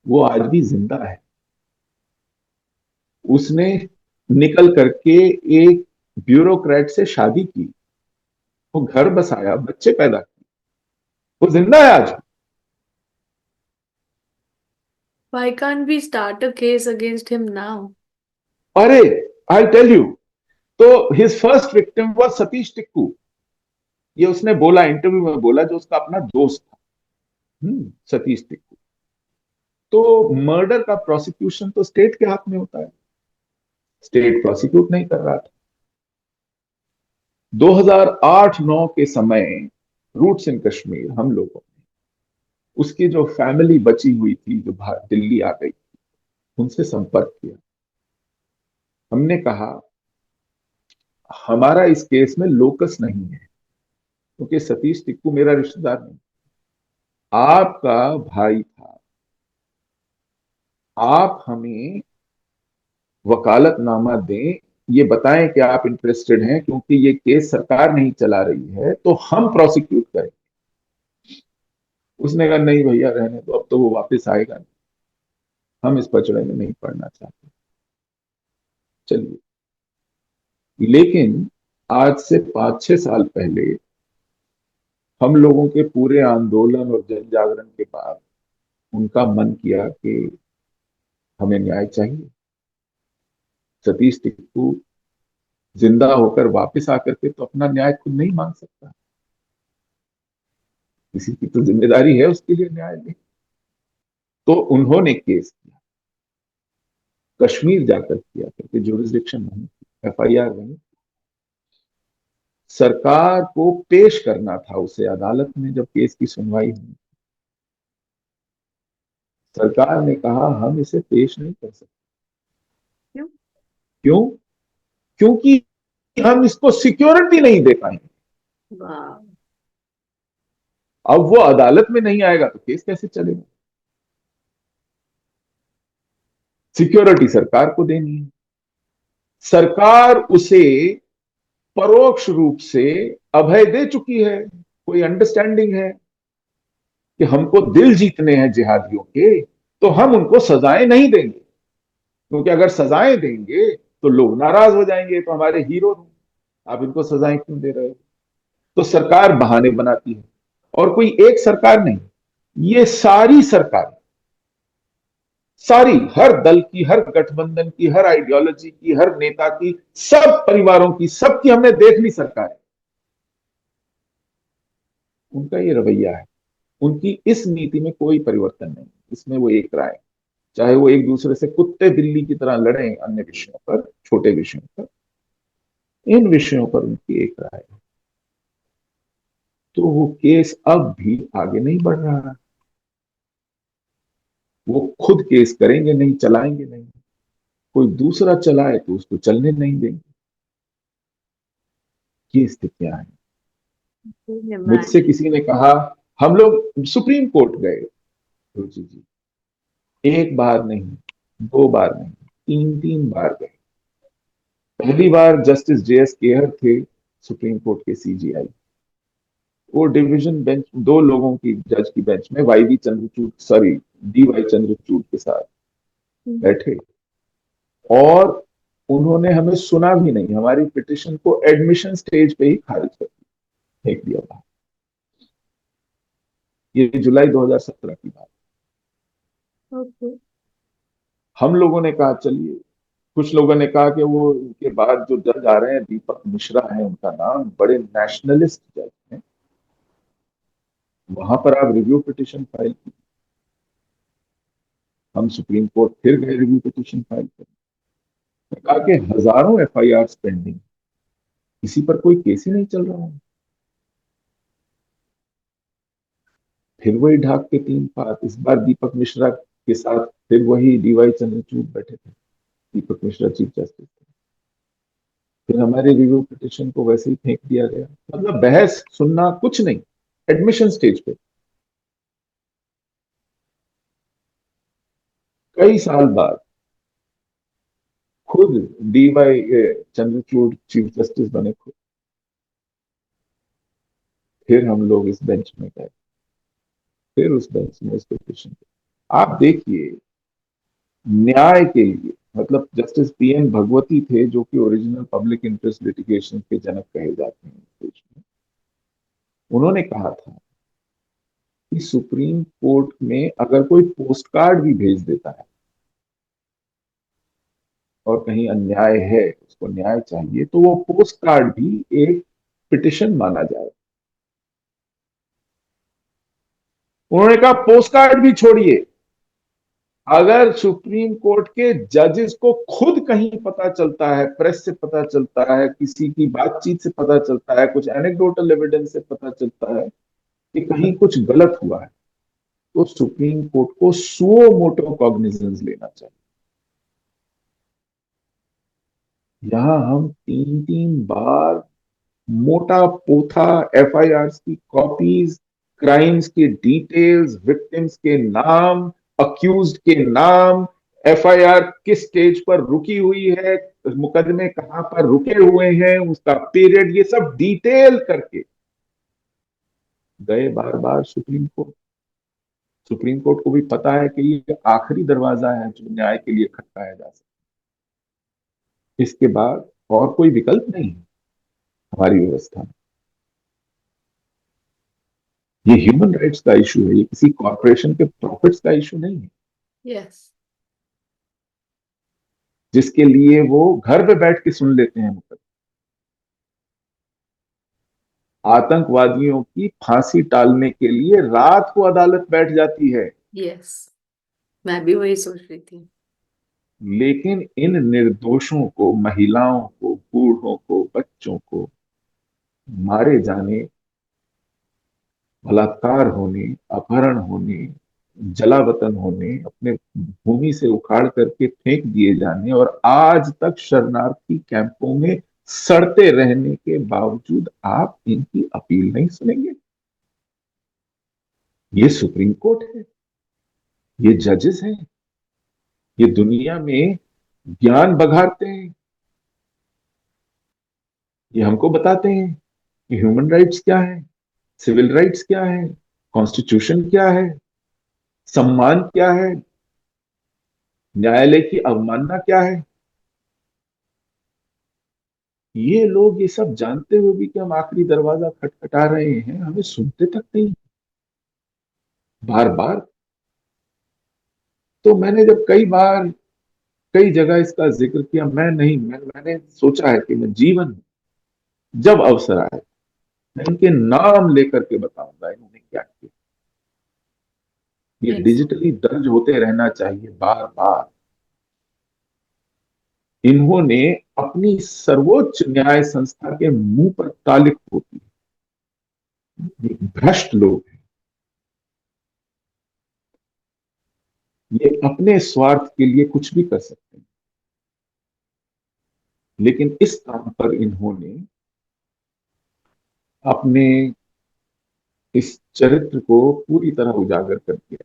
वो आज भी जिंदा है। उसने निकल करके एक ब्यूरोक्रेट से शादी की, वो घर बसाया, बच्चे पैदा किए, वो जिंदा है आज। Why can't we start a case against him now? अरे, आई टेल यू, तो his first victim was Satish Tikku. ये उसने बोला, इंटरव्यू में बोला, जो उसका अपना दोस्त था। सतीश टिक्कू। तो मर्डर का प्रोसिक्यूशन तो स्टेट के हाथ में होता है, स्टेट प्रोसिक्यूट नहीं कर रहा था। 2008-9 के समय रूट्स इन कश्मीर हम लोगों ने, उसकी जो फैमिली बची हुई थी जो दिल्ली आ गई, उनसे संपर्क किया। हमने कहा हमारा इस केस में लोकस नहीं है, क्योंकि सतीश टिक्कू मेरा रिश्तेदार नहीं, आपका भाई था। आप हमें वकालतनामा दें, ये बताएं कि आप इंटरेस्टेड हैं, क्योंकि ये केस सरकार नहीं चला रही है तो हम प्रोसिक्यूट करें। उसने कहा नहीं भैया रहने दो, अब तो वो वापस आएगा नहीं, हम इस पचड़े में नहीं पड़ना चाहते। चलिए, लेकिन आज से 5-6 साल पहले हम लोगों के पूरे आंदोलन और जन जागरण के बाद उनका मन किया कि हमें न्याय चाहिए। सतीश टिक्कू जिंदा होकर वापस आकर के तो अपना न्याय खुद नहीं मांग सकता, किसी की तो जिम्मेदारी है उसके लिए न्याय दे। तो उन्होंने केस किया, कश्मीर जाकर किया, क्योंकि जुरिस्डिक्शन नहीं, एफआईआर नहीं, सरकार को पेश करना था उसे अदालत में जब केस की सुनवाई हुई। सरकार ने कहा हम इसे पेश नहीं कर सकते। क्यों? क्यों? क्योंकि हम इसको सिक्योरिटी नहीं दे पाएंगे। वाह। अब वो अदालत में नहीं आएगा तो केस कैसे चलेगा? सिक्योरिटी सरकार को देनी है। सरकार उसे परोक्ष रूप से अभय दे चुकी है, कोई अंडरस्टैंडिंग है कि हमको दिल जीतने हैं जिहादियों के, तो हम उनको सजाएं नहीं देंगे, क्योंकि अगर सजाएं देंगे तो लोग नाराज हो जाएंगे, तो हमारे हीरो हैं, आप इनको सजाएं क्यों दे रहे हो? तो सरकार बहाने बनाती है। और कोई एक सरकार नहीं, ये सारी सरकार, सारी, हर दल की, हर गठबंधन की, हर आइडियोलॉजी की, हर नेता की, सब परिवारों की, सबकी हमने देख ली सरकार, उनका ये रवैया है। उनकी इस नीति में कोई परिवर्तन नहीं, इसमें वो एक राय, चाहे वो एक दूसरे से कुत्ते बिल्ली की तरह लड़े अन्य विषयों पर, छोटे विषयों पर, इन विषयों पर उनकी एक राय है। तो वो केस अब भी आगे नहीं बढ़ रहा है। वो खुद केस करेंगे नहीं, चलाएंगे नहीं, कोई दूसरा चलाए तो उसको चलने नहीं देंगे। ये स्थितियां हैं। मुझसे इमेजिन। किसी ने कहा, हम लोग सुप्रीम कोर्ट गए रुचि जी, एक बार नहीं, दो बार नहीं, तीन तीन बार गए। पहली बार जस्टिस जेएस केहर थे, सुप्रीम कोर्ट के सीजीआई। वो डिवीजन बेंच, दो लोगों की जज की बेंच में Y V Chandrachud, sorry, D Y Chandrachud के साथ बैठे, और उन्होंने हमें सुना भी नहीं, हमारी पिटिशन को एडमिशन स्टेज पे ही खारिज कर दिया, फेंक दिया बाहर। ये जुलाई 2017 की बात। ओके। हम लोगों ने कहा चलिए, कुछ लोगों ने कहा कि वो उनके बाद जो जज आ रहे हैं, दीपक मिश्रा है उनका नाम, बड़े नेशनलिस्ट जज हैं, वहां पर आप रिव्यू पिटिशन फाइल की। हम सुप्रीम कोर्ट फिर गए रिव्यू पिटिशन फाइल करने। कहा कि हजारों एफआईआर पेंडिंग, किसी पर कोई केस ही नहीं चल रहा है। फिर वही ढाक के तीन पात, इस बार दीपक मिश्रा के साथ फिर वही डीवाई चंद्रचूड़ बैठे थे, दीपक मिश्रा चीफ जस्टिस थे। फिर हमारे रिव्यू पिटिशन को वैसे ही फेंक दिया गया, मतलब बहस सुनना कुछ नहीं, एडमिशन स्टेज पे। कई साल बाद खुद डीवाई चंद्रचूड़ चीफ जस्टिस बने खुद, फिर हम लोग इस बेंच में गए, फिर उस बेंच में इस पिटिशन पे। आप देखिए, न्याय के लिए, मतलब जस्टिस पीएन भगवती थे जो कि ओरिजिनल पब्लिक इंटरेस्ट लिटिगेशन के जनक कहे जाते हैं देश में। उन्होंने कहा था कि सुप्रीम कोर्ट में अगर कोई पोस्ट कार्ड भी भेज देता है और कहीं अन्याय है, उसको न्याय चाहिए, तो वो पोस्ट कार्ड भी एक पिटिशन माना जाए। उन्होंने कहा पोस्ट कार्ड भी छोड़िए, अगर सुप्रीम कोर्ट के जजेस को खुद कहीं पता चलता है, प्रेस से पता चलता है, किसी की बातचीत से पता चलता है, कुछ एनेक्डोटल एविडेंस से पता चलता है कि कहीं कुछ गलत हुआ है, तो सुप्रीम कोर्ट को सुओ मोटो कॉग्निजेंस लेना चाहिए। यहां हम तीन तीन बार मोटा पोथा एफआईआर की कॉपीज, क्राइम्स के डिटेल्स, विक्टिम्स के नाम, अक्यूज्ड के नाम, एफआईआर किस स्टेज पर रुकी हुई है, मुकदमे कहां पर रुके हुए हैं, उसका पीरियड, ये सब डिटेल करके गए बार बार सुप्रीम कोर्ट। सुप्रीम कोर्ट को भी पता है कि ये आखिरी दरवाजा है जो न्याय के लिए खटकाया जा सकता है, इसके बाद और कोई विकल्प नहीं है हमारी व्यवस्था में। ये ह्यूमन राइट्स का इशू है, ये किसी कॉरपोरेशन के प्रॉफिट्स का इशू नहीं है, यस। जिसके लिए वो घर पे बैठ के सुन लेते हैं मुकदमे। आतंकवादियों की फांसी टालने के लिए रात को अदालत बैठ जाती है, यस, मैं भी वही सोच रही थी। लेकिन इन निर्दोषों को, महिलाओं को, बूढ़ों को, बच्चों को मारे जाने, बलात्कार होने, अपहरण होने, जलावतन होने, अपने भूमि से उखाड़ करके फेंक दिए जाने, और आज तक शरणार्थी कैंपों में सड़ते रहने के बावजूद आप इनकी अपील नहीं सुनेंगे। ये सुप्रीम कोर्ट है, ये जजेस हैं, ये दुनिया में ज्ञान बघारते हैं, ये हमको बताते हैं कि ह्यूमन राइट्स क्या है, सिविल राइट्स क्या है, कॉन्स्टिट्यूशन क्या है, सम्मान क्या है, न्यायालय की अवमानना क्या है। ये लोग ये सब जानते हुए भी कि हम आखिरी दरवाजा खटखटा रहे हैं, हमें सुनते तक नहीं, बार बार। तो मैंने जब कई बार कई जगह इसका जिक्र किया, मैंने सोचा है कि मैं जीवन में जब अवसर आए, मैं इनके नाम लेकर के बताऊंगा इन्होंने क्या किया। ये यस। डिजिटली दर्ज होते रहना चाहिए बार बार। इन्होंने अपनी सर्वोच्च न्याय संस्था के मुंह पर तालिक होती है, ये भ्रष्ट लोग हैं, ये अपने स्वार्थ के लिए कुछ भी कर सकते हैं, लेकिन इस काम पर इन्होंने अपने इस चरित्र को पूरी तरह उजागर कर दिया।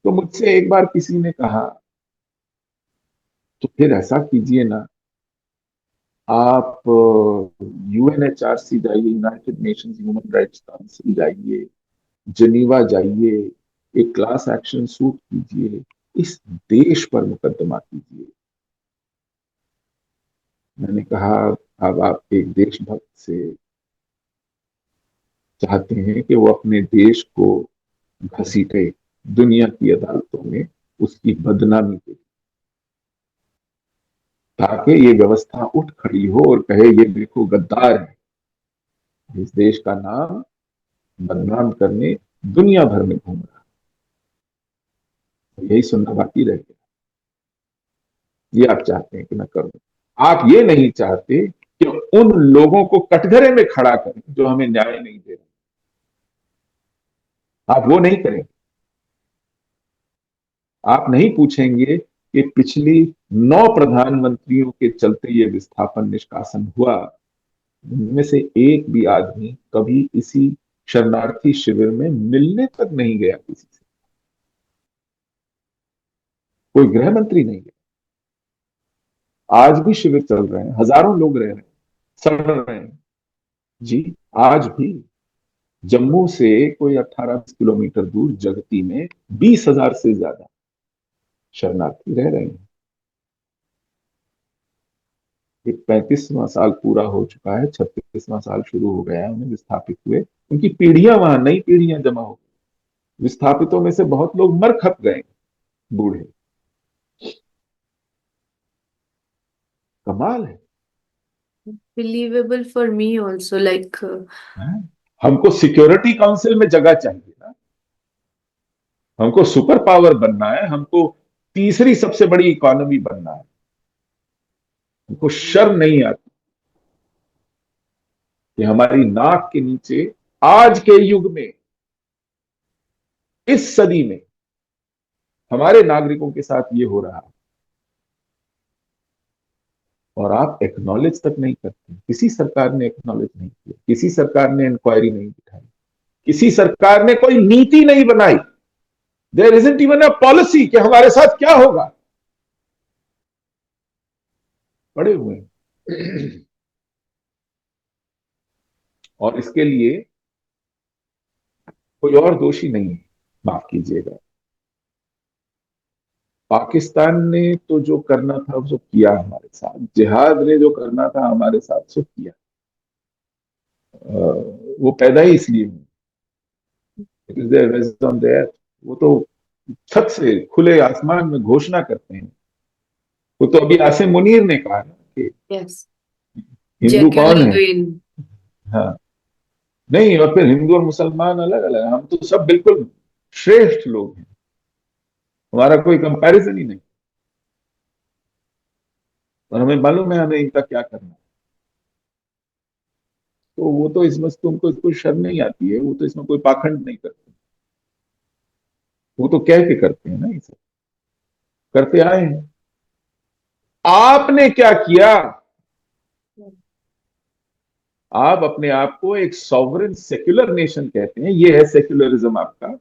तो मुझसे एक बार किसी ने कहा, तो फिर ऐसा कीजिए ना, आप यूएनएचआरसी जाइए, United Nations human rights council जाइए, जनीवा जाइए, एक क्लास एक्शन सूट कीजिए, इस देश पर मुकदमा कीजिए। मैंने कहा, अब आप एक देशभक्त से चाहते हैं कि वो अपने देश को घसीटे दुनिया की अदालतों में उसकी बदनामी के, ताकि ये व्यवस्था उठ खड़ी हो और कहे ये देखो गद्दार है, इस देश का नाम बदनाम करने दुनिया भर में घूम रहा है। यही सुनना बाकी रह गया। ये आप चाहते हैं कि मैं करूं। आप ये नहीं चाहते कि उन लोगों को कटघरे में खड़ा करें जो हमें न्याय नहीं दे रहे। आप वो नहीं करेंगे। आप नहीं पूछेंगे कि पिछली 9 प्रधानमंत्रियों के चलते ये विस्थापन निष्कासन हुआ, उनमें से एक भी आदमी कभी इसी शरणार्थी शिविर में मिलने तक नहीं गया किसी से। कोई गृह मंत्री नहीं गया। आज भी शिविर चल रहे हैं, हजारों लोग रह रहे हैं, सड़ रहे हैं। जी, आज भी जम्मू से कोई 18 किलोमीटर दूर जगती में 20,000 से ज्यादा शरणार्थी रह रहे हैं। एक 35वां साल पूरा हो चुका है, 36वां साल शुरू हो गया है उन्हें विस्थापित हुए। उनकी पीढ़ियां वहां, नई पीढ़ियां जमा हो गई। विस्थापितों में से बहुत लोग मर खप गए, बूढ़े। कमाल है। Believable for me also, like हैं? हमको सिक्योरिटी काउंसिल में जगह चाहिए ना। हमको सुपर पावर बनना है, हमको तीसरी सबसे बड़ी इकोनॉमी बनना है। हमको शर्म नहीं आती कि हमारी नाक के नीचे आज के युग में, इस सदी में हमारे नागरिकों के साथ ये हो रहा है, और आप एक्नॉलेज तक नहीं करते। किसी सरकार ने एक्नॉलेज नहीं किया, किसी सरकार ने इंक्वायरी नहीं दिखाई, किसी सरकार ने कोई नीति नहीं बनाई। There isn't even a policy कि हमारे साथ क्या होगा। पड़े हुए हैं। और इसके लिए कोई और दोषी नहीं है। माफ कीजिएगा, पाकिस्तान ने तो जो करना था वो किया हमारे साथ, जिहाद ने जो करना था हमारे साथ सो किया। वो पैदा ही इसलिए हुई। It is there on there. वो तो छत से खुले आसमान में घोषणा करते हैं। वो तो अभी आसिम मुनीर ने कहा ना कि यस, हिंदू कौन है। जैकलिन। हाँ, नहीं, और फिर हिंदू और मुसलमान अलग अलग, हम तो सब बिल्कुल श्रेष्ठ लोग हैं। हमारा कोई कंपैरिजन ही नहीं। और हमें मालूम है हमें इनका क्या करना है। तो वो तो इसमें तुमको कोई शर्म नहीं आती है, वो तो इसमें कोई पाखंड नहीं करते। वो तो कह के करते हैं ना, ये सब करते आए हैं। आपने क्या किया? आप अपने आप को एक सॉवरेन सेक्युलर नेशन कहते हैं, ये है सेक्युलरिज्म आपका।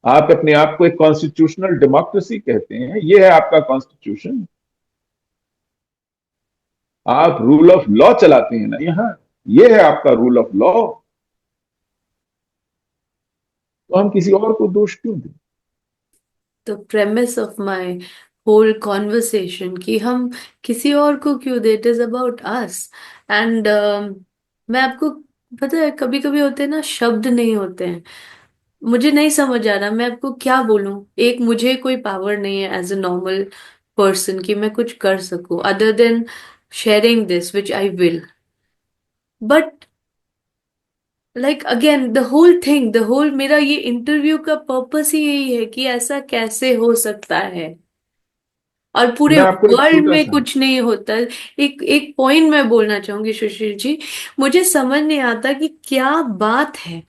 आप अपने आप को एक कॉन्स्टिट्यूशनल डेमोक्रेसी कहते हैं, ये है आपका कॉन्स्टिट्यूशन। आप रूल ऑफ लॉ चलाते हैं ना यहां, ये है आपका रूल ऑफ लॉ। तो हम किसी और को दोष क्यों दें? The premise of my whole conversation कि हम किसी और को क्यों दे, it is about us. And मैं आपको, पता है कभी कभी होते हैं ना, शब्द नहीं होते हैं। मुझे नहीं समझ आ रहा मैं आपको क्या बोलूं। एक, मुझे कोई पावर नहीं है एज अ नॉर्मल पर्सन कि मैं कुछ कर सकूं other than sharing this which I will. But like again the whole thing, the whole, मेरा ये इंटरव्यू का पर्पस ही यही है कि ऐसा कैसे हो सकता है और पूरे मैं आपको एक वर्ल्ड छोटा में सा, कुछ नहीं होता। एक एक पॉइंट मैं बोलना चाहूंगी सुशील जी, मुझे समझ नहीं आता कि क्या बात है।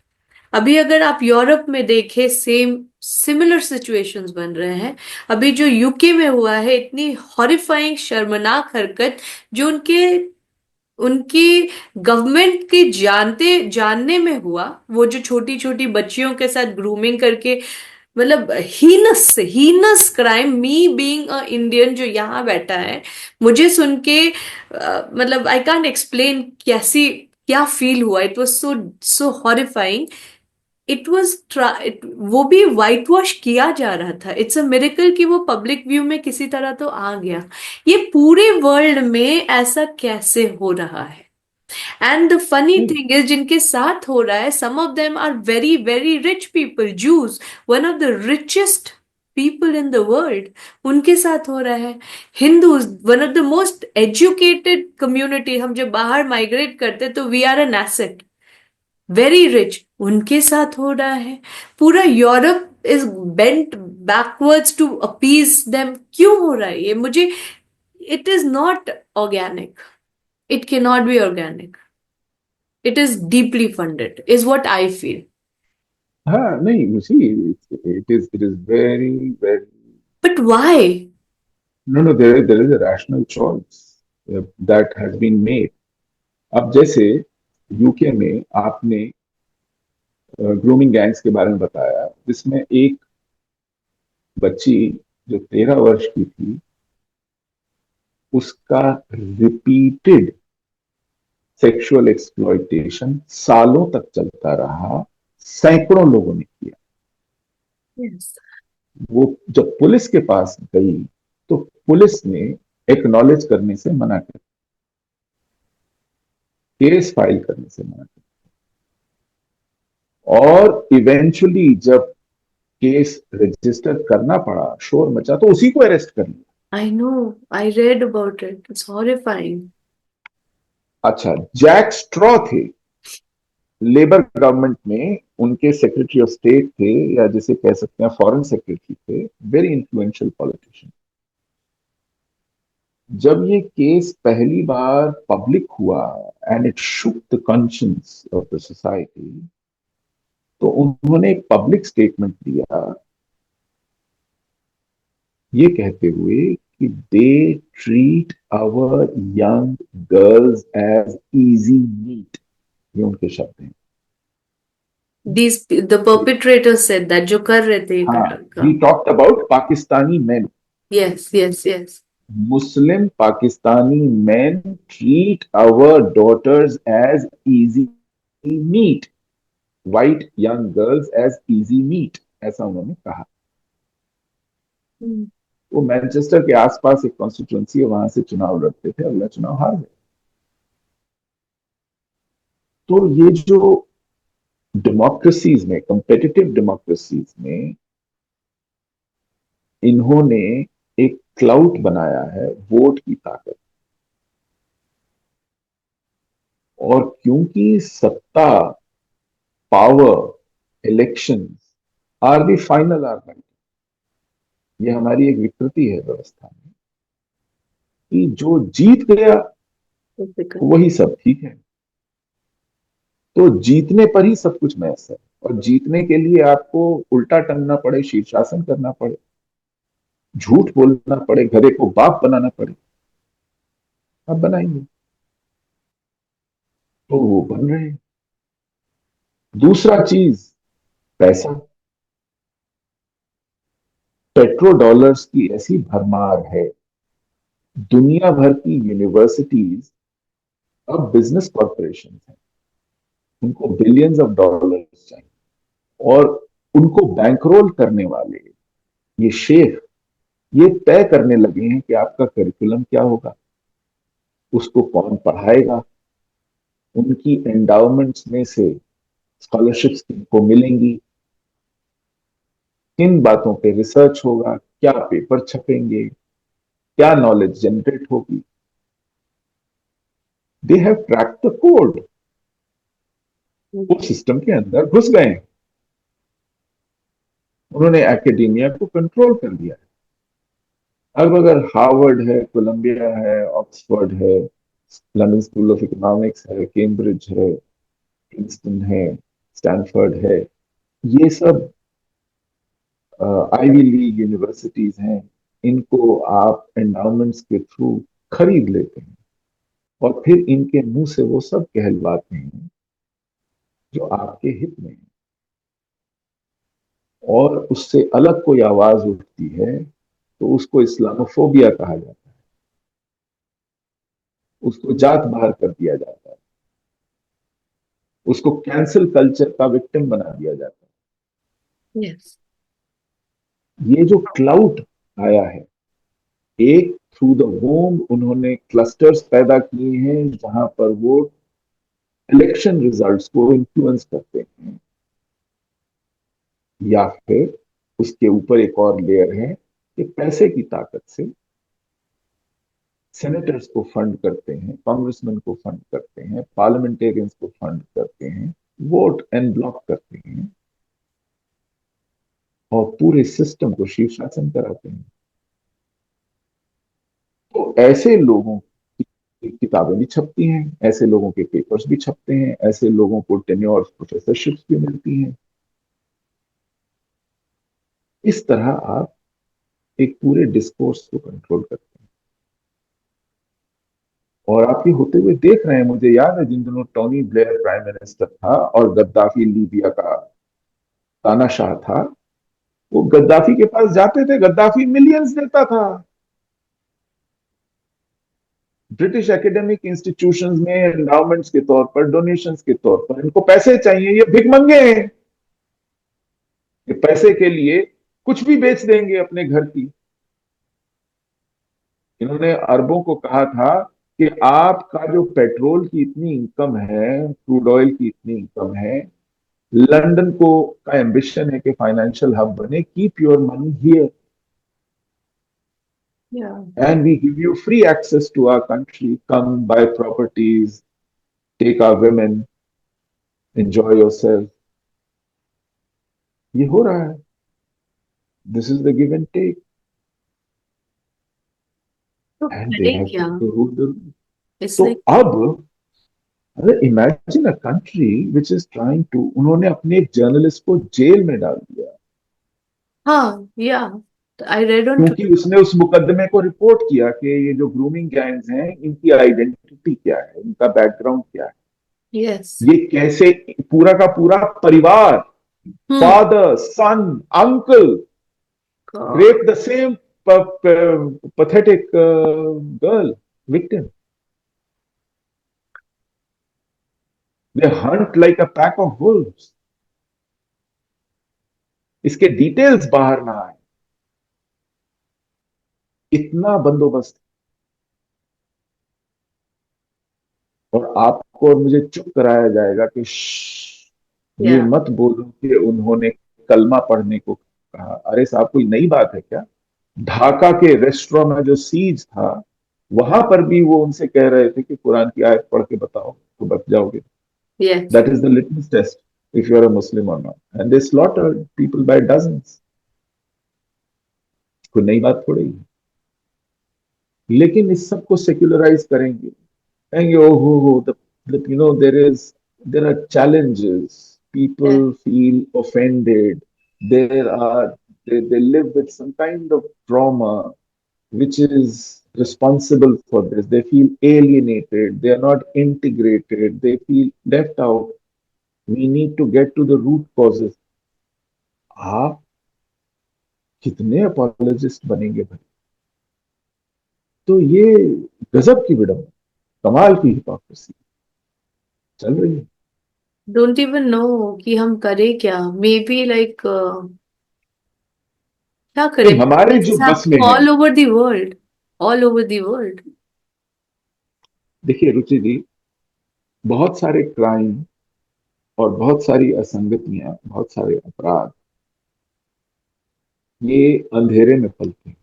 अभी अगर आप यूरोप में देखें, सेम सिमिलर सिचुएशंस बन रहे हैं। अभी जो यूके में हुआ है, इतनी हॉरिफाइंग शर्मनाक हरकत जो उनके उनकी गवर्नमेंट के जानते जानने में हुआ। वो जो छोटी छोटी बच्चियों के साथ ग्रूमिंग करके, मतलब heinous crime. Me being a Indian जो यहाँ बैठा है, मुझे सुन के मतलब आई कांट एक्सप्लेन कैसी क्या फील हुआ। It was so so horrifying. It was वो भी वाइट वॉश किया जा रहा था। इट्स अ मिरेकल कि वो पब्लिक व्यू में किसी तरह तो आ गया। ये पूरे वर्ल्ड में ऐसा कैसे हो रहा है? एंड द फनी नहीं। थिंग इज, जिनके साथ हो रहा है, some of them are very very rich people, Jews, one of the richest people in the world, उनके साथ हो रहा है। Hindus, one of the most educated community, हम जब बाहर माइग्रेट करते तो we are an asset, very rich, उनके साथ हो रहा है। पूरा Europe is bent backwards to appease them. क्यों हो रहा है ये? मुझे, it is not organic, it can not be organic, it is deeply funded is what I feel. हाँ नहीं, you see, it is very very. But why? No, no, there is a rational choice that has been made. अब जैसे यूके में आपने ग्रूमिंग गैंग्स के बारे में बताया, जिसमें एक बच्ची जो 13 वर्ष की थी, उसका रिपीटेड सेक्सुअल एक्सप्लॉइटेशन सालों तक चलता रहा, सैकड़ों लोगों ने किया। Yes. वो जब पुलिस के पास गई तो पुलिस ने एक्नॉलेज करने से मना कर, केस फाइल करने से मना कर, और इवेंचुअली जब केस रजिस्टर करना पड़ा, शोर मचा, तो उसी को अरेस्ट कर लिया। I know. I read about it. It's horrifying. अच्छा, जैक स्ट्रॉ थे, लेबर गवर्नमेंट में उनके सेक्रेटरी ऑफ स्टेट थे, या जिसे कह सकते हैं फॉरेन सेक्रेटरी थे, वेरी इंफ्लुएंशियल पॉलिटिशियन। जब ये केस पहली बार पब्लिक हुआ and it shook the conscience of the society, तो उन्होंने एक पब्लिक स्टेटमेंट दिया, ये कहते हुए कि they treat our young girls as easy meat. ये उनके शब्द हैं। These the perpetrators said that, जो कर रहे थे ये हाँ, का। We talked about Pakistani man. Yes, yes, yes. Muslim Pakistani men treat our daughters as easy meat, white young girls as easy meat, ऐसा उन्होंने कहा। Hmm. वो मैनचेस्टर के आसपास एक कॉन्स्टिट्यूंसी है, वहां से चुनाव लड़ते थे, अगला चुनाव हार गए। तो ये जो डेमोक्रेसीज में, कंपेटिटिव डेमोक्रेसीज में, इन्होंने एक क्लाउट बनाया है, वोट की ताकत। और क्योंकि सत्ता, power, election are the final argument, ये हमारी एक विकृति है व्यवस्था में, कि जो जीत गया Typical. वही सब ठीक है। तो जीतने पर ही सब कुछ मैस है, और जीतने के लिए आपको उल्टा टंगना पड़े, शीर्षासन करना पड़े, झूठ बोलना पड़े, गधे को बाप बनाना पड़े, आप बनाएंगे। तो वो बन रहे हैं। दूसरा चीज, पैसा। पेट्रो डॉलर्स की ऐसी भरमार है, दुनिया भर की यूनिवर्सिटीज अब बिजनेस कॉरपोरेशन हैं, उनको बिलियंस ऑफ डॉलर्स चाहिए, और उनको बैंकरोल करने वाले ये शेख ये तय करने लगे हैं कि आपका करिकुलम क्या होगा, उसको कौन पढ़ाएगा, उनकी एंडाउमेंट्स में से स्कॉलरशिप्स किनको मिलेंगी, किन बातों पे रिसर्च होगा, क्या पेपर छपेंगे, क्या नॉलेज जनरेट होगी। They have cracked the code, वो सिस्टम के अंदर घुस गए हैं, उन्होंने एकेडेमिया को कंट्रोल कर लिया है। अब अगर हार्वर्ड है, कोलंबिया है, ऑक्सफोर्ड है, लंदन स्कूल ऑफ इकोनॉमिक्स है, कैम्ब्रिज है, प्रिंसटन है, स्टैनफोर्ड है, ये सब आईवी लीग यूनिवर्सिटीज हैं, इनको आप एंडाउमेंट्स के थ्रू खरीद लेते हैं। और फिर इनके मुंह से वो सब कहलवाते हैं जो आपके हित में है। और उससे अलग कोई आवाज उठती है तो उसको इस्लामोफोबिया कहा जाता है, उसको जात बाहर कर दिया जाता है, उसको कैंसिल कल्चर का विक्टिम बना दिया जाता यस। है। ये जो क्लाउड आया है, एक थ्रू द होम उन्होंने क्लस्टर्स पैदा किए हैं जहां पर वो इलेक्शन रिजल्ट्स को इन्फ्लुएंस करते हैं, या फिर उसके ऊपर एक और लेयर है कि पैसे की ताकत से सेनेटर्स को फंड करते हैं, कांग्रेसमैन को फंड करते हैं, पार्लियामेंटेरियंस को फंड करते हैं, वोट एंड ब्लॉक करते हैं और पूरे सिस्टम को शीर्षासन कराते हैं। तो ऐसे लोगों की किताबें भी छपती हैं, ऐसे लोगों के पेपर्स भी छपते हैं, ऐसे लोगों को टेन्योर प्रोफेसरशिप्स भी मिलती हैं। इस तरह आप एक पूरे डिस्कोर्स को कंट्रोल करते हैं। और आप ये होते हुए देख रहे हैं, मुझे याद है जिन दिनों टोनी ब्लेयर प्राइम मिनिस्टर था और गद्दाफी लीबिया का तानाशाह था, वो गद्दाफी के पास जाते थे, गद्दाफी मिलियंस देता था। ब्रिटिश एकेडमिक इंस्टीट्यूशंस में एंडाउमेंट्स के तौर पर, डोनेशंस के तौर पर, इनको पैसे चाहिए, ये भिखमंगे हैं, ये पैसे के लिए कुछ भी बेच देंगे अपने घर की। इन्होंने अरबों को कहा था कि आपका जो पेट्रोल की इतनी इनकम है, क्रूड ऑयल की इतनी इनकम है, लंदन को का एम्बिशन है कि फाइनेंशियल हब बने, कीप योर मनी हियर या। and we give you free access to our country. Come buy properties, take our women, enjoy yourself. ये हो रहा है. This is the give and take, तो and they करे have क्या? to rule the. इट्स तो लाइक। अब अगर imagine a country which is trying to, उन्होंने अपने एक जर्नलिस्ट को जेल में डाल दिया हाँ, या। आई रेड ऑन क्योंकि उसने उस मुकदमे को रिपोर्ट किया कि ये जो ग्रूमिंग गैंग्स हैं इनकी आइडेंटिटी क्या है, इनका बैकग्राउंड क्या है, यस। ये कैसे पूरा का पूरा परिवार, हम्म। father, son, uncle, God. raped the same pathetic girl, victim. They hunt like a pack of wolves. इसके डिटेल्स बाहर ना आए, इतना बंदोबस्त। और आपको और मुझे चुप कराया जाएगा कि ये या। मत बोलो कि उन्होंने कलमा पढ़ने को कहा। अरे साहब, कोई नई बात है क्या? ढाका के रेस्टोरेंट में जो सीज था, वहां पर भी वो उनसे कह रहे थे कि कुरान की आयत पढ़ के बताओ तो बच जाओगे। Yes. That is the litmus test if you are a Muslim or not. And they slaughtered people by dozens. कोई नई बात थोड़ी है। लेकिन इस सब को सेक्युलराइज करेंगे, कहेंगे oh, there are challenges, people feel offended, there are they live with some kind of trauma which is responsible for this, they feel alienated, they are not integrated, they feel left out. We need to get to the root causes. आप कितने अपोलोजिस्ट बनेंगे भाई? तो ये गजब की विडंबना, कमाल की हिपोक्रेसी चल रही है। डोंट इवन नो कि हम करें क्या। मे बी लाइक क्या करें? नहीं, हमारे जो जैसे बस में आपको है, all over the world, all over the world. देखिए रुचि जी, बहुत सारे क्राइम और बहुत सारी असंगतियां, बहुत सारे अपराध, ये अंधेरे में फलते हैं।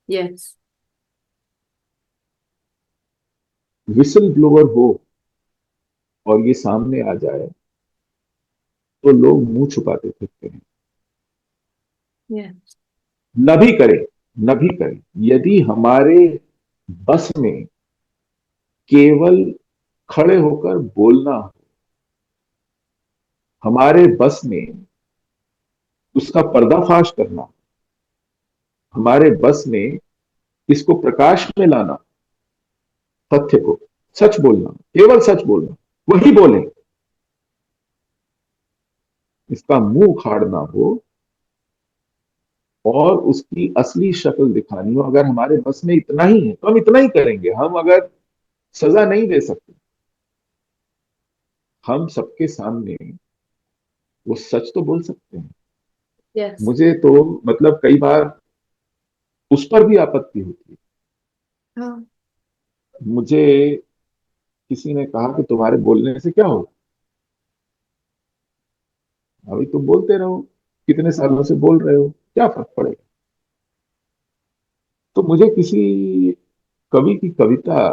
यस। विसल ब्लोअर हो और ये सामने आ जाए तो लोग मुंह छुपाते फिरते हैं। यस। न भी करे, न भी करे, यदि हमारे बस में केवल खड़े होकर बोलना हो, हमारे बस में उसका पर्दाफाश करना, हमारे बस में इसको प्रकाश में लाना, तथ्य को, सच बोलना, केवल सच बोलना, वही बोले। इसका मुंह उखाड़ना हो और उसकी असली शक्ल दिखानी हो, अगर हमारे बस में इतना ही है तो हम इतना ही करेंगे। हम अगर सजा नहीं दे सकते, हम सबके सामने वो सच तो बोल सकते हैं। यस। मुझे तो मतलब कई बार उस पर भी आपत्ति होती है। हाँ। मुझे किसी ने कहा कि तुम्हारे बोलने से क्या हो, अभी तुम बोलते रहो, कितने सालों से बोल रहे हो, क्या फर्क पड़ेगा। तो मुझे किसी कवि की कविता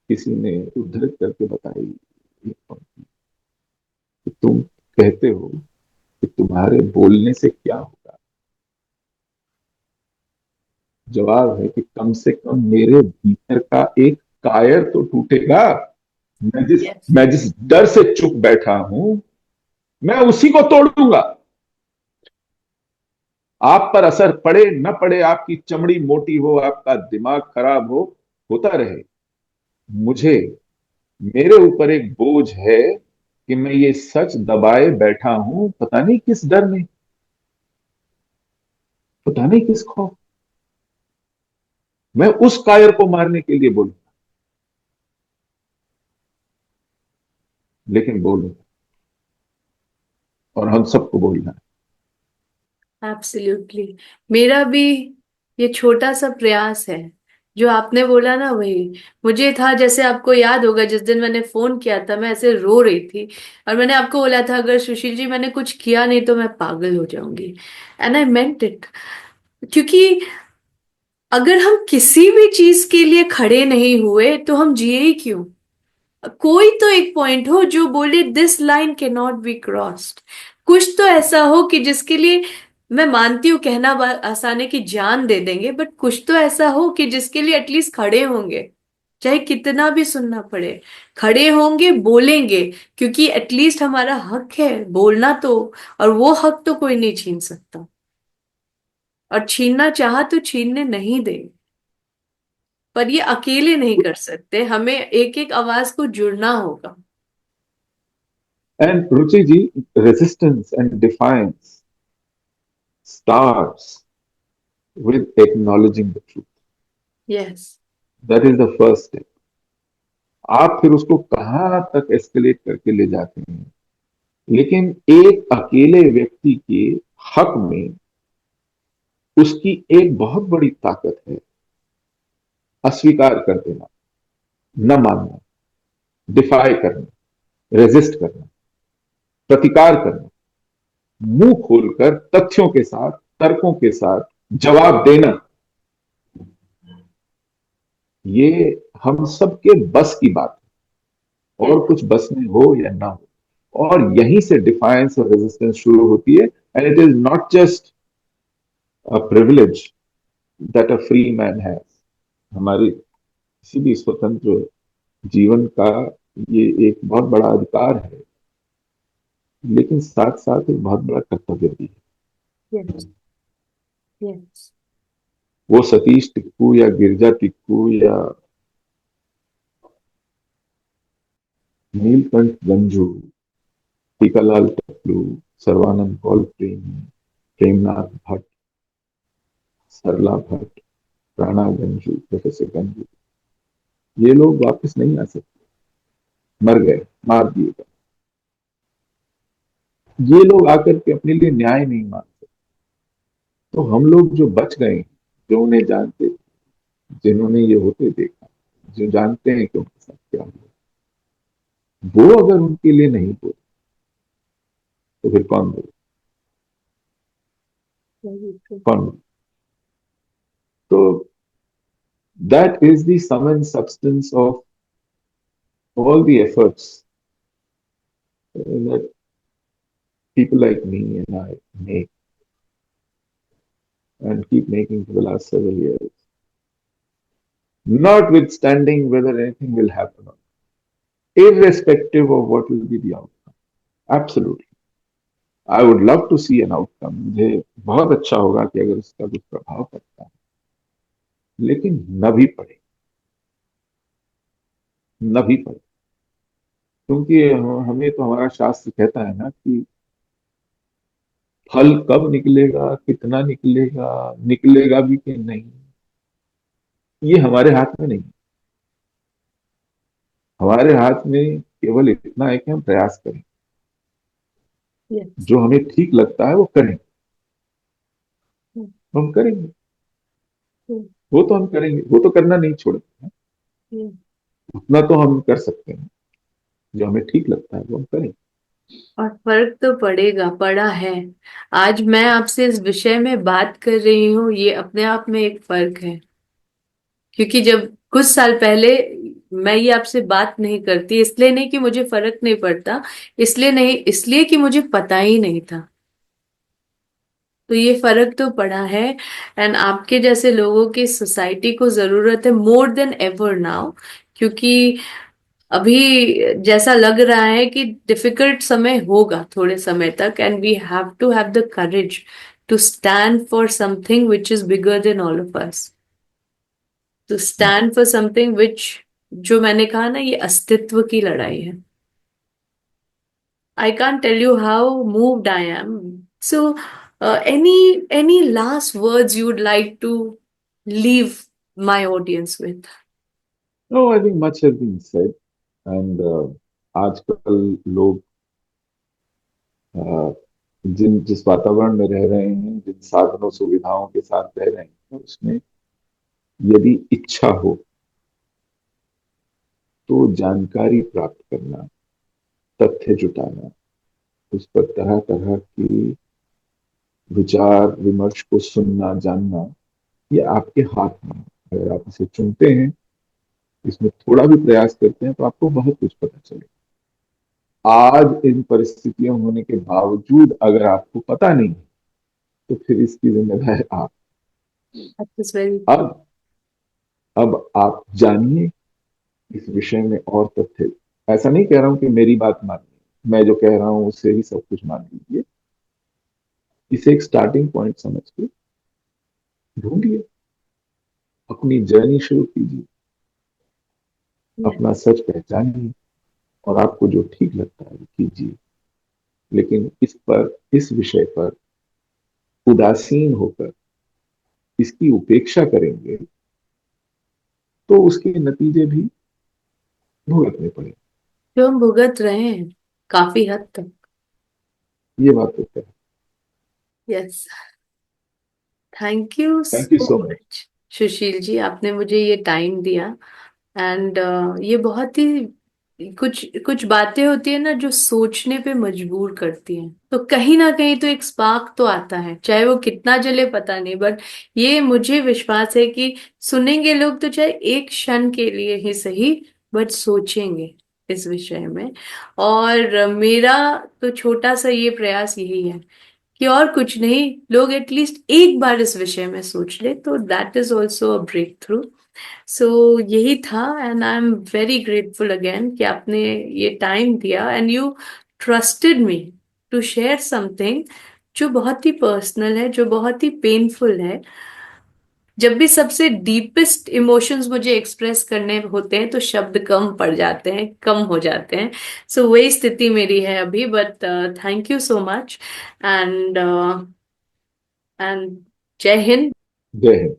किसी ने उद्धृत करके बताई, एक पंक्ति, कि तुम कहते हो कि तुम्हारे बोलने से क्या होगा, जवाब है कि कम से कम मेरे भीतर का एक कायर तो टूटेगा। मैं जिस यस। मैं जिस डर से चुप बैठा हूं, मैं उसी को तोड़ूंगा। आप पर असर पड़े न पड़े, आपकी चमड़ी मोटी हो, आपका दिमाग खराब हो, होता रहे। मुझे, मेरे ऊपर एक बोझ है कि मैं ये सच दबाए बैठा हूं, पता नहीं किस डर में, पता नहीं किस खौफ। मैं उस कायर को मारने के लिए बोलूं, लेकिन बोलूं, और हम सबको बोलना है। एब्सोल्युटली। मेरा भी ये छोटा सा प्रयास है। जो आपने बोला ना, वही मुझे था। जैसे आपको याद होगा, जिस दिन मैंने फोन किया था मैं ऐसे रो रही थी, और मैंने आपको बोला था अगर सुशील जी मैंने कुछ किया नहीं तो मैं पागल हो जाऊंगी। And I meant it. क्योंकि अगर हम किसी भी चीज के लिए खड़े नहीं हुए तो हम जिए ही क्यों। कोई तो एक पॉइंट हो जो बोले this line can not be crossed. कुछ तो ऐसा हो कि जिसके लिए, मैं मानती हूँ कहना आसान है कि जान दे देंगे, बट कुछ तो ऐसा हो कि जिसके लिए एटलीस्ट खड़े होंगे। चाहे कितना भी सुनना पड़े, खड़े होंगे, बोलेंगे। क्योंकि एटलीस्ट हमारा हक है बोलना तो। और वो हक तो कोई नहीं छीन सकता। और छीनना चाहा तो छीनने नहीं देंगे। पर ये अकेले नहीं कर सकते, हमें एक एक आवाज को जुड़ना होगा। And Ruchi ji, resistance and defiance starts with acknowledging the truth. Yes. That is the first step. आप फिर उसको कहां तक एस्केलेट करके ले जाते हैं, लेकिन एक अकेले व्यक्ति के हक में उसकी एक बहुत बड़ी ताकत है, अस्वीकार कर देना, न मानना, डिफाई करना, रेजिस्ट करना, प्रतिकार करना, मुंह खोलकर तथ्यों के साथ, तर्कों के साथ जवाब देना। ये हम सबके बस की बात है, और कुछ बस में हो या ना हो। और यहीं से डिफायंस और रेजिस्टेंस शुरू होती है। And it is not just a privilege that a free man has. हमारी किसी भी स्वतंत्र जीवन का ये एक बहुत बड़ा अधिकार है, लेकिन साथ साथ एक बहुत बड़ा कर्तव्य भी है। यस। यस। वो सतीश टिक्कू या गिरजा टिक्कू या नीलकंठ गंजू, टीकालाल टपलू, सर्वानंद कौल प्रेमी, प्रेमनाथ भट्ट, सरला भट्ट, राणा गंजू, प्रोफेसर गंजू, ये लोग वापस नहीं आ सकते, मर गए, मार दिए गए। ये लोग आकर के अपने लिए न्याय नहीं मांगते। तो हम लोग जो बच गए, जो उन्हें जानते, जिन्होंने ये होते देखा, जो जानते हैं कि उनके साथ क्या हुआ, वो अगर उनके लिए नहीं बोले तो फिर कौन बोले, कौन बोले? तो that is the sum and substance of all the efforts that people like me and I make and keep making for the last several years, notwithstanding whether anything will happen, irrespective of what will be the outcome. Absolutely. I would love to see an outcome. मुझे बहुत अच्छा होगा कि अगर उसका कुछ प्रभाव पड़ता है, लेकिन न भी पड़े, न भी फल। क्योंकि हमें तो हमारा शास्त्र कहता है ना कि फल कब निकलेगा, कितना निकलेगा, निकलेगा भी कि नहीं, ये हमारे हाथ में नहीं। हमारे हाथ में केवल इतना है कि हम प्रयास करें, यस। जो हमें ठीक लगता है वो करें। तो हम करेंगे, वो तो हम करेंगे, वो तो करना नहीं छोड़ेंगे। उतना तो हम कर सकते हैं, जो हमें ठीक लगता है वो हम करें। और फर्क तो पड़ेगा, पड़ा है। आज मैं आपसे इस विषय में बात कर रही हूँ, ये अपने आप में एक फर्क है। क्योंकि जब कुछ साल पहले मैं ये आपसे बात नहीं करती, इसलिए नहीं कि मुझे फर्क नहीं पड़ता, इसलिए नहीं, इसलिए कि मुझे पता ही नहीं था। तो ये फर्क तो पड़ा है। एंड आपके जैसे लोगों की सोसाइटी को जरूरत है मोर देन एवर नाउ। क्योंकि अभी जैसा लग रहा है कि डिफिकल्ट समय होगा थोड़े समय तक, and we have to have the courage to stand for something which is bigger than all of us, to stand for something which, जो मैंने कहा ना, ये अस्तित्व की लड़ाई है। I can't tell you how moved I am. So, any last words you would like to leave my audience with? No, I think much has been said. And आजकल लोग जिस वातावरण में रह रहे हैं, जिन साधनों सुविधाओं के साथ रह रहे हैं, उसमें यदि इच्छा हो तो जानकारी प्राप्त करना, तथ्य जुटाना, उस पर तरह तरह की विचार विमर्श को सुनना, जानना, ये आपके हाथ में है। अगर आप इसे चुनते हैं, इसमें थोड़ा भी प्रयास करते हैं, तो आपको बहुत कुछ पता चलेगा। आज इन परिस्थितियों होने के बावजूद अगर आपको पता नहीं, तो फिर इसकी जिम्मेदार आप। That is very true. अब अब आप जानिए इस विषय में और तथ्य। ऐसा नहीं कह रहा हूं कि मेरी बात मानिए, मैं जो कह रहा हूं उससे ही सब कुछ मान लीजिए। इसे एक स्टार्टिंग पॉइंट समझ के ढूंढिए, अपनी जर्नी शुरू कीजिए, Yeah. अपना सच पहचानिए, और आपको जो ठीक लगता है वो कीजिए। लेकिन इस विषय पर उदासीन होकर इसकी उपेक्षा करेंगे, तो उसके नतीजे भी भुगतने पड़ेंगे। जो हम भुगत रहे हैं काफी हद तक। ये बात तो है। Yes. Thank you thank you so so much. Much Sushil ji, आपने मुझे ये टाइम दिया। एंड ये बहुत ही, कुछ कुछ बातें होती है ना जो सोचने पे मजबूर करती हैं, तो कहीं ना कहीं तो एक स्पार्क तो आता है, चाहे वो कितना जले पता नहीं, बट ये मुझे विश्वास है कि सुनेंगे लोग तो चाहे एक क्षण के लिए ही सही, बट सोचेंगे इस विषय में। और मेरा तो छोटा सा ये प्रयास यही है कि और कुछ नहीं, लोग एटलीस्ट एक बार इस विषय में सोच ले, तो that is also a breakthrough. So यही था, and I am very grateful again कि आपने ये टाइम दिया and you trusted me to share something जो बहुत ही पर्सनल है, जो बहुत ही पेनफुल है। जब भी सबसे डीपेस्ट इमोशंस मुझे एक्सप्रेस करने होते हैं तो शब्द कम पड़ जाते हैं, कम हो जाते हैं। सो वही स्थिति मेरी है अभी, but thank you so much. And and जय हिंद। जय हिंद।